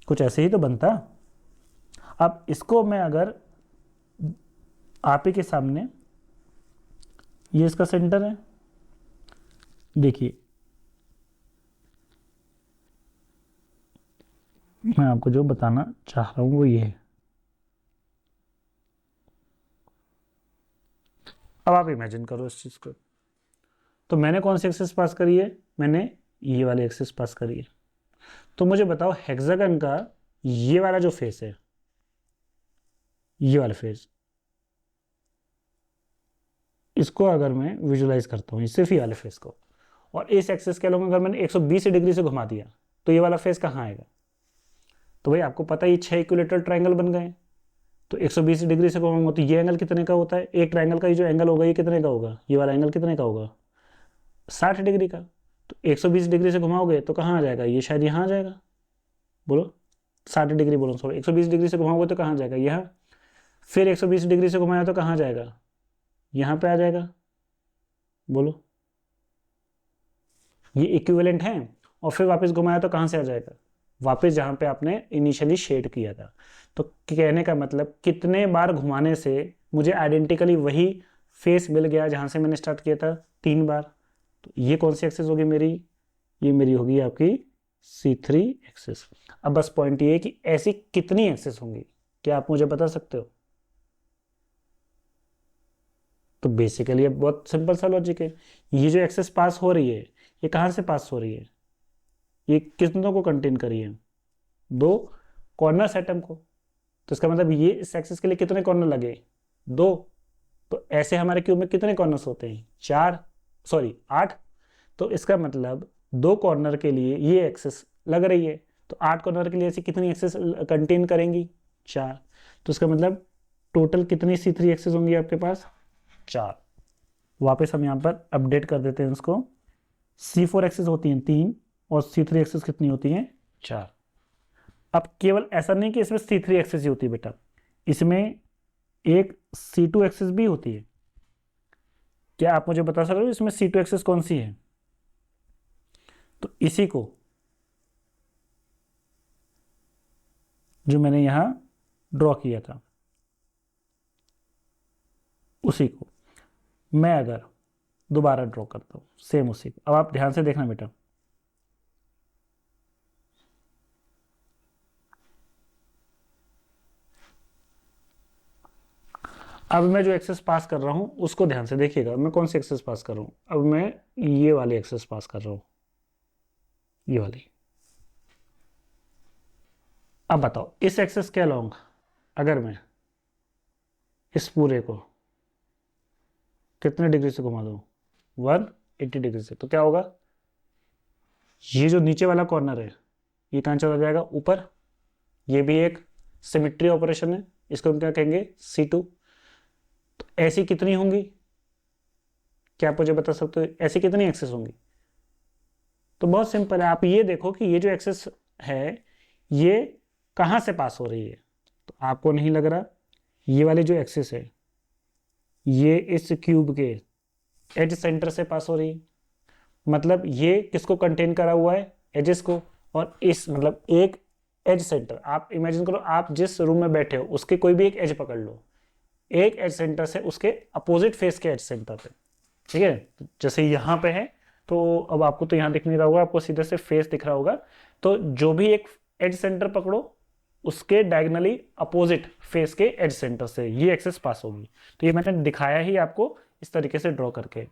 कुछ ऐसे ही तो बनता। अब इसको मैं अगर आप ही के सामने, ये इसका सेंटर है, देखिए मैं आपको जो बताना चाह रहा हूं वो ये है। अब आप इमेजिन करो इस चीज को, तो मैंने कौन सी एक्सिस पास करी है, मैंने ये वाली एक्सिस पास करी है। तो मुझे बताओ हेक्सागन का ये वाला जो फेस है, ये वाला फेस, इसको अगर मैं विजुलाइज करता हूँ सिर्फ ये वाले फेस को, और इस एक्सिस के अलोंग अगर मैंने 120 डिग्री से घुमा दिया तो ये वाला फेस कहाँ आएगा? तो भाई आपको पता है ये 6 इक्विलेटरल ट्रायंगल बन गए, तो 120 डिग्री से घुमाऊंगा तो ये एंगल कितने का होता है, एक ट्रायंगल का ये जो एंगल होगा ये कितने का होगा, ये वाला एंगल कितने का होगा, 60 डिग्री का। तो 120 डिग्री से घुमाओगे तो कहाँ आ जाएगा, ये शायद यहाँ आ जाएगा, बोलो 60 डिग्री, बोलो सॉरी 120 डिग्री से घुमाओगे तो कहाँ जाएगा, यहाँ। फिर 120 डिग्री से घुमाया तो कहाँ जाएगा, यहाँ पे आ जाएगा, बोलो, ये इक्विवेलेंट है। और फिर वापस घुमाया तो कहाँ से आ जाएगा, वापस जहाँ पे आपने इनिशियली शेड किया था। तो कहने का मतलब कितने बार घुमाने से मुझे आइडेंटिकली वही फेस मिल गया जहाँ से मैंने स्टार्ट किया था, 3 बार। तो ये कौन सी एक्सिस होगी मेरी, ये मेरी होगी आपकी C3 एक्सिस। अब बस पॉइंट ये है कि ऐसी कितनी एक्सिस होंगी, क्या आप मुझे बता सकते हो? तो बेसिकली अब बहुत सिंपल सा लॉजिक है, ये जो एक्सिस पास हो रही है ये कहाँ से पास हो रही है, ये कितनों को कंटेन करी है, 2 कॉर्नर एटम को। तो इसका मतलब ये इस एक्सिस के लिए कितने कॉर्नर लगे, 2। तो ऐसे हमारे क्यूब में कितने कॉर्नर्स होते हैं, 8। तो इसका मतलब 2 कॉर्नर के लिए ये एक्सिस लग रही है, तो 8 कॉर्नर के लिए ऐसी कितनी एक्सिस कंटेन करेंगी, 4। तो इसका मतलब टोटल कितनी C3 एक्सिस होंगी आपके पास, 4। वापस हम यहाँ पर अपडेट कर देते हैं इसको, C4 एक्सिस होती हैं 3 और C3 एक्सिस कितनी होती हैं, 4। अब केवल ऐसा नहीं कि इसमें C3 एक्सिस ही होती है बेटा, इसमें एक C2 एक्सिस भी होती है। क्या आप मुझे बता सकते हो इसमें C2 एक्सिस कौन सी है? तो इसी को जो मैंने यहां ड्रॉ किया था, उसी को मैं अगर दोबारा ड्रॉ करता हूं, सेम उसी को। अब आप ध्यान से देखना बेटा, अब मैं जो एक्सेस पास कर रहा हूं उसको ध्यान से देखिएगा, मैं कौन सी एक्सेस पास कर रहा हूं। अब मैं ये वाली एक्सेस पास कर रहा हूं, ये वाली। अब बताओ इस एक्सेस के अलोंग अगर मैं इस पूरे को कितने डिग्री से घुमा दूं, 180 डिग्री से, तो क्या होगा, ये जो नीचे वाला कॉर्नर है ये कहां चला जाएगा, ऊपर। ये भी एक सिमेट्री ऑपरेशन है, इसको हम क्या कहेंगे, C2। तो ऐसी कितनी होंगी, क्या आप मुझे बता सकते हो ऐसी कितनी एक्सेस होंगी? तो बहुत सिंपल है, आप ये देखो कि ये जो एक्सेस है ये कहां से पास हो रही है। तो आपको नहीं लग रहा ये वाली जो एक्सेस है ये इस क्यूब के एज सेंटर से पास हो रही है, मतलब ये किसको कंटेन करा हुआ है, एजेस को। और इस मतलब एक एज सेंटर, आप इमेजिन करो आप जिस रूम में बैठे हो उसके कोई भी एक एज पकड़ लो, एक एज सेंटर से उसके अपोजिट फेस के एज सेंटर पे, ठीक है। तो जैसे यहाँ पे है, तो अब आपको तो यहाँ दिख नहीं रहा होगा, आपको सीधे से फेस दिख रहा होगा। तो जो भी एक एज सेंटर पकड़ो उसके डायगनली अपोजिट फेस के एज सेंटर से ये एक्सेस पास होगी। तो ये मैंने दिखाया ही आपको इस तरीके से ड्रॉ करके।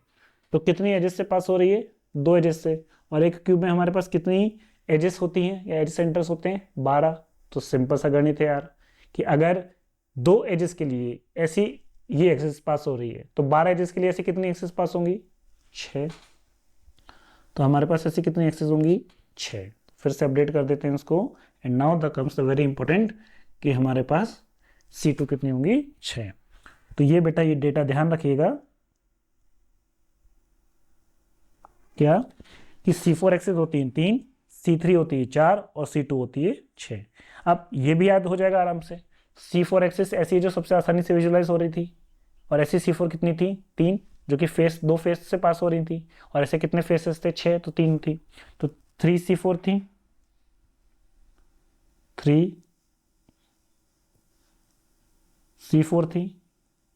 तो कितनी एजेस से पास हो रही है, 2 एजेस से, और एक क्यूब में हमारे पास कितनी एजेस होती हैं या एज सेंटर्स होते हैं? 12। तो सिंपल सा गणित है यार कि अगर 2 एजेस के लिए ऐसी ये एक्सिस पास हो रही है तो 12 एजेस के लिए ऐसी कितनी एक्सिस पास होंगी? 6। तो हमारे पास ऐसी कितनी एक्सिस होंगी? 6। फिर से अपडेट कर देते हैं इसको। And now the comes the very important कि हमारे पास C2 कितनी होंगी? 6। तो ये बेटा ये डेटा ध्यान रखिएगा क्या कि C4 एक्सिस होती है 3, C3 होती है 4 और C2 होती है 6। अब ये भी याद हो जाएगा आराम से। C4 एक्सिस ऐसी है जो सबसे आसानी से विजुलाइज हो रही थी, और ऐसी C4 कितनी थी? 3, जो कि फेस 2 फेस से पास हो रही थी, और ऐसे कितने फेसेस थे? 6, तो 3 थी। तो 3C4 थी, 3C4 थी,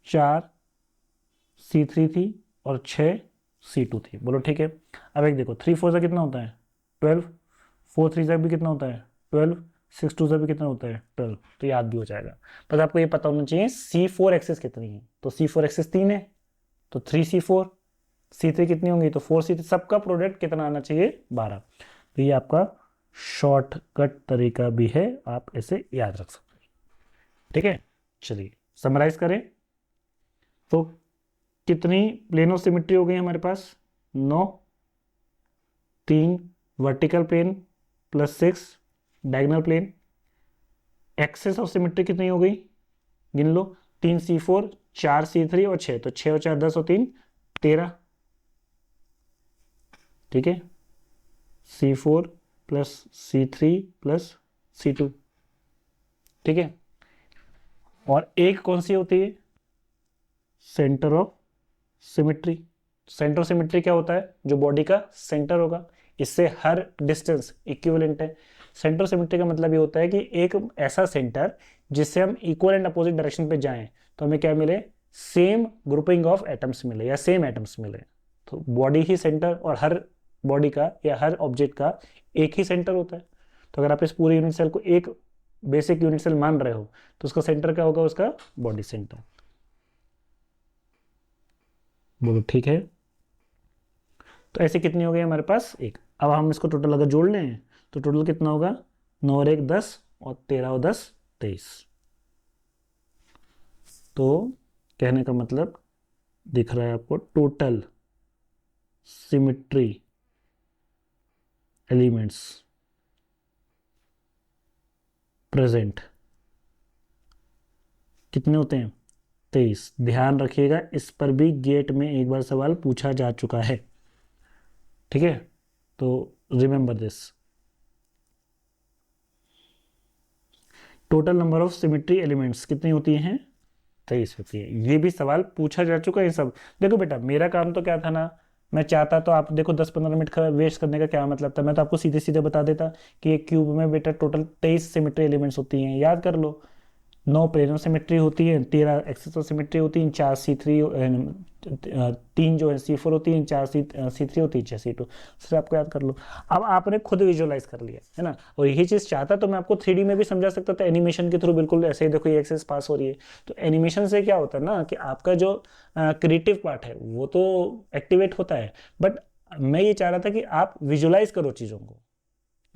4C3 थी और 6C2 थी। बोलो ठीक है। अब एक देखो 3 4 से कितना होता है? 12, 4 3 से भी कितना होता है? 12, 6 2 से भी कितना होता है? 12। तो याद भी हो जाएगा। बस आपको ये पता होना चाहिए C4 एक्सिस कितनी है। तो C4 एक्सिस 3 है तो 3C4, C3 कितनी होंगी? तो 4C3। सबका प्रोडक्ट कितना आना चाहिए? 12। तो ये आपका शॉर्टकट तरीका भी है, आप ऐसे याद रख सकते हैं। ठीक है, चलिए समराइज करें तो कितनी प्लेन ऑफ सिमेट्री हो गई हमारे पास? 9, 3 vertical plane plus 6 diagonal plane. Axes of symmetry कितनी हो गई? गिन लो। 3C4, 4C3 और 6। तो 6 और 4 10 और 3 13। ठीक है, C4 plus C3 plus C2। ठीक है, और एक कौन सी होती है? Centre of symmetry. Centre of symmetry क्या होता है? जो बॉडी का सेंटर होगा, इससे हर डिस्टेंस इक्विवेलेंट है। सेंटर ऑफ सिमेट्री का मतलब ये होता है कि एक ऐसा सेंटर जिससे हम इक्वल एंड अपोजिट डायरेक्शन पे जाएं तो हमें क्या मिले? सेम ग्रुपिंग ऑफ एटम्स मिले या सेम एटम्स मिले। तो बॉडी ही सेंटर, और हर बॉडी का या हर ऑब्जेक्ट का एक ही सेंटर होता है। तो अगर आप इस पूरे यूनिट सेल को एक बेसिक यूनिट सेल मान रहे हो तो उसका सेंटर क्या होगा? उसका बॉडी सेंटर। बोलो ठीक है। तो ऐसे कितनी हो गई हमारे पास? एक। अब हम इसको टोटल अगर जोड़ लें तो टोटल कितना होगा? 9 और 1 10 और 13 और 10 23। तो कहने का मतलब दिख रहा है आपको, टोटल सिमेट्री एलिमेंट्स प्रेजेंट कितने होते हैं? 23। ध्यान रखिएगा, इस पर भी गेट में एक बार सवाल पूछा जा चुका है। ठीक है, तो remember this. Total number of symmetry elements कितनी होती हैं? 23 होती है। ये भी सवाल पूछा जा चुका है सब। देखो बेटा, मेरा काम तो क्या था ना, मैं चाहता तो आप देखो 10-15 मिनट वेस्ट करने का क्या मतलब था। मैं तो आपको सीधे सीधे बता देता कि एक क्यूब में बेटा टोटल 23 सिमेट्री एलिमेंट्स होती हैं। याद कर लो, 9 प्लेनो सिमेट्री होती है, 13 एक्सेस सिमेट्री होती है, 4C3, 3 जो है C4 होती है, 4C3 होती है, 6C2। सिर्फ आपको याद कर लो। अब आपने खुद विजुअलाइज कर लिया है ना, और यही चीज़ चाहता तो मैं आपको 3D में भी समझा सकता था एनिमेशन के थ्रू। बिल्कुल ऐसे ही देखो ये एक्सेस पास हो रही है। तो एनिमेशन से क्या होता है ना कि आपका जो क्रिएटिव पार्ट है वो तो एक्टिवेट होता है, बट मैं ये चाह रहा था कि आप विजुअलाइज करो चीज़ों को।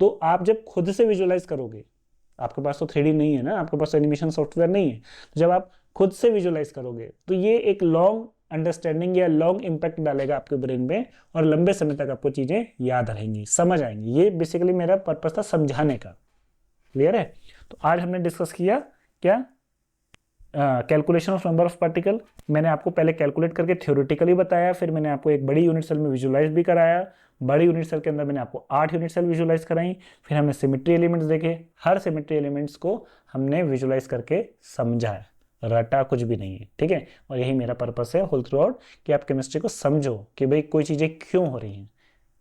तो आप जब खुद से विजुअलाइज करोगे, आपके पास तो 3D नहीं है ना, आपके पास एनिमेशन सॉफ्टवेयर नहीं है, तो जब आप खुद से विजुअलाइज करोगे तो ये एक लॉन्ग अंडरस्टैंडिंग या लॉन्ग इम्पैक्ट डालेगा आपके ब्रेन में, और लंबे समय तक आपको चीज़ें याद रहेंगी, समझ आएंगी। ये बेसिकली मेरा पर्पस था समझाने का। क्लियर है? तो आज हमने डिस्कस किया क्या? Calculation of number of particle. मैंने आपको पहले कैलकुलेट करके थ्योरेटिकली बताया, फिर मैंने आपको एक बड़ी यूनिट सेल में विजुअलाइज भी कराया। बड़ी यूनिट सेल के अंदर मैंने आपको 8 यूनिट सेल विजुअलाइज कराई। फिर हमने सिमेट्री एलिमेंट्स देखे, हर सिमेट्री एलिमेंट्स को हमने विजुअलाइज करके समझा है, रटा कुछ भी नहीं है। ठीक है, और यही मेरा पर्पस है होल थ्रू आउट कि आप केमिस्ट्री को समझो कि भाई कोई चीज़ें क्यों हो रही हैं,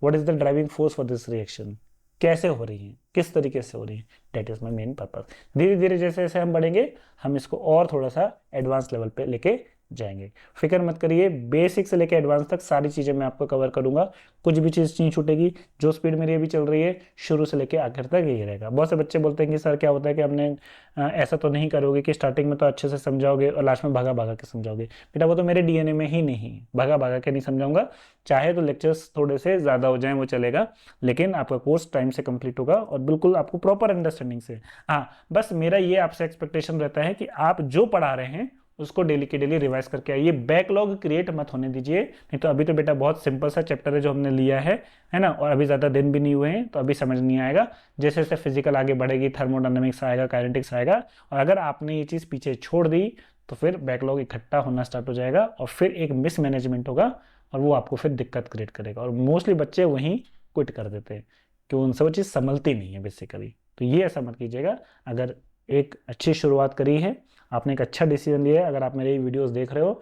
what is the driving force for this reaction, कैसे हो रही हैं, किस तरीके से हो रही हैं। That is my main purpose. धीरे धीरे जैसे जैसे हम बढ़ेंगे हम इसको और थोड़ा सा एडवांस लेवल पे लेके जाएंगे। फिक्र मत करिए, बेसिक से लेकर एडवांस तक सारी चीज़ें मैं आपको कवर करूंगा, कुछ भी चीज़ नहीं छूटेगी। जो स्पीड मेरी अभी चल रही है शुरू से लेकर आखिर तक यही रहेगा। बहुत से बच्चे बोलते हैं कि सर क्या होता है कि हमने ऐसा तो नहीं करोगे कि स्टार्टिंग में तो अच्छे से समझाओगे और लास्ट में भागा भागा के समझाओगे। बेटा वो तो मेरे डीएनए में ही नहीं है, भागा भागा के नहीं समझाऊंगा। चाहे तो लेक्चर्स थोड़े से ज़्यादा हो जाएं वो चलेगा, लेकिन आपका कोर्स टाइम से कंप्लीट होगा और बिल्कुल आपको प्रॉपर अंडरस्टैंडिंग से। हाँ, बस मेरा ये आपसे एक्सपेक्टेशन रहता है कि आप जो पढ़ा रहे हैं उसको डेली के डेली रिवाइज करके आइए, बैकलॉग क्रिएट मत होने दीजिए। नहीं तो अभी तो बेटा बहुत सिंपल सा चैप्टर है जो हमने लिया है ना, और अभी ज़्यादा दिन भी नहीं हुए हैं तो अभी समझ नहीं आएगा। जैसे जैसे फिजिकल आगे बढ़ेगी, थर्मोडायनेमिक्स आएगा, काइनेटिक्स आएगा, और अगर आपने ये चीज़ पीछे छोड़ दी तो फिर बैकलॉग इकट्ठा होना स्टार्ट हो जाएगा और फिर एक मिसमैनेजमेंट होगा और वो आपको फिर दिक्कत क्रिएट करेगा। और मोस्टली बच्चे वहीं क्विट कर देते हैं कि उनसे वो चीज़ संभलती नहीं है बेसिकली। तो ये ऐसा मत कीजिएगा। अगर एक अच्छी शुरुआत करी है, आपने एक अच्छा डिसीजन लिया है, अगर आप मेरे वीडियोस देख रहे हो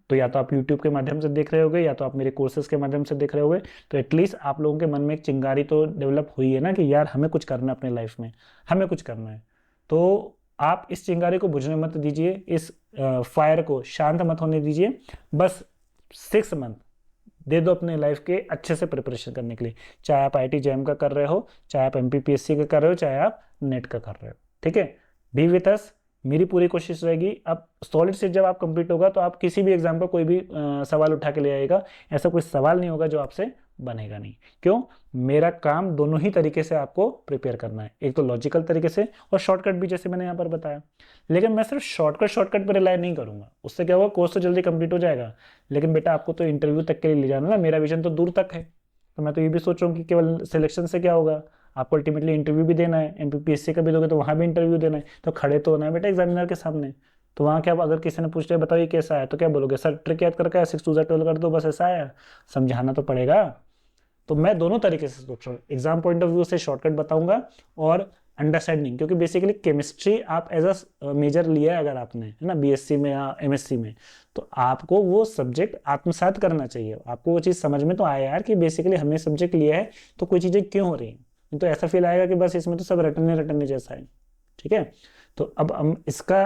तो या तो आप यूट्यूब के माध्यम से देख रहे होगे या तो आप मेरे कोर्सेज के माध्यम से देख रहे होगे, तो एटलीस्ट आप लोगों के मन में एक चिंगारी तो डेवलप हुई है ना कि यार हमें कुछ करना है अपने लाइफ में, हमें कुछ करना है। तो आप इस चिंगारी को बुझने मत दीजिए, इस फायर को शांत मत होने दीजिए। बस 6 मंथ दे दो अपने लाइफ के अच्छे से प्रिपरेशन करने के लिए, चाहे आप IIT JAM का कर रहे हो, चाहे आप MPPSC का कर रहे हो, चाहे आप नेट का कर रहे हो। ठीक है, बी विथ अस। मेरी पूरी कोशिश रहेगी। अब सॉलिड स्टेट जब आप कंप्लीट होगा तो आप किसी भी एग्जाम का कोई भी सवाल उठा के ले आएगा, ऐसा कोई सवाल नहीं होगा जो आपसे बनेगा नहीं। क्यों? मेरा काम दोनों ही तरीके से आपको प्रिपेयर करना है, एक तो लॉजिकल तरीके से और शॉर्टकट भी, जैसे मैंने यहाँ पर बताया। लेकिन मैं सिर्फ शॉर्टकट पर रिलाई नहीं करूँगा, उससे क्या होगा, कोर्स तो जल्दी कंप्लीट हो जाएगा, लेकिन बेटा आपको तो इंटरव्यू तक के लिए ले जाना ना, मेरा विजन तो दूर तक है। तो मैं तो ये भी सोच रहा हूँ कि केवल सिलेक्शन से क्या होगा, आपको अल्टीमेटली इंटरव्यू भी देना है। MPPSC का भी दोगे तो वहाँ भी इंटरव्यू देना है, तो खड़े तो होना है बेटा एग्जामिनर के सामने। तो वहाँ क्या, अगर किसी ने पूछ लिया बताओ ये कैसा है, तो क्या बोलोगे, सर ट्रिक याद करके 6 2 12 कर दो बस, ऐसा है? समझाना तो पड़ेगा। तो मैं दोनों तरीके से सोच रहा हूँ, एग्जाम पॉइंट ऑफ व्यू से शॉर्टकट बताऊंगा और अंडरस्टैंडिंग, क्योंकि बेसिकली केमिस्ट्री आप एज अ मेजर लिया है अगर आपने, है ना, BSc में या MSc में, तो आपको वो सब्जेक्ट आत्मसात करना चाहिए। आपको वो चीज़ समझ में तो आया यार कि बेसिकली हमने सब्जेक्ट लिया है तो कोई चीज़ें क्यों हो रही हैं, तो ऐसा फील आएगा कि बस इसमें तो सब रटने रटने जैसा है। ठीक है, तो अब हम इसका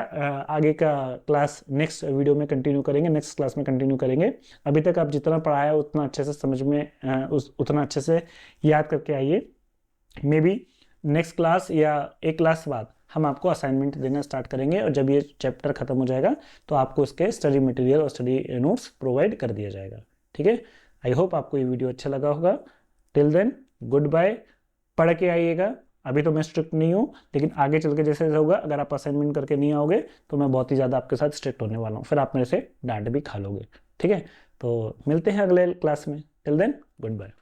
आगे का क्लास नेक्स्ट वीडियो में कंटिन्यू करेंगे, नेक्स्ट क्लास में कंटिन्यू करेंगे। अभी तक आप जितना पढ़ाया उतना अच्छे से समझ में उतना अच्छे से याद करके आइए। मे बी नेक्स्ट क्लास या एक क्लास बाद हम आपको असाइनमेंट देना स्टार्ट करेंगे, और जब ये चैप्टर खत्म हो जाएगा तो आपको इसके स्टडी मटेरियल और स्टडी नोट्स प्रोवाइड कर दिया जाएगा। ठीक है, आई होप आपको ये वीडियो अच्छा लगा होगा। टिल देन गुड बाय, पढ़ के आइएगा। अभी तो मैं स्ट्रिक्ट नहीं हूँ, लेकिन आगे चल के जैसे होगा, अगर आप असाइनमेंट करके नहीं आओगे तो मैं बहुत ही ज़्यादा आपके साथ स्ट्रिक्ट होने वाला हूँ, फिर आप मेरे से डांट भी खा लोगे। ठीक है, तो मिलते हैं अगले क्लास में। Till then good bye.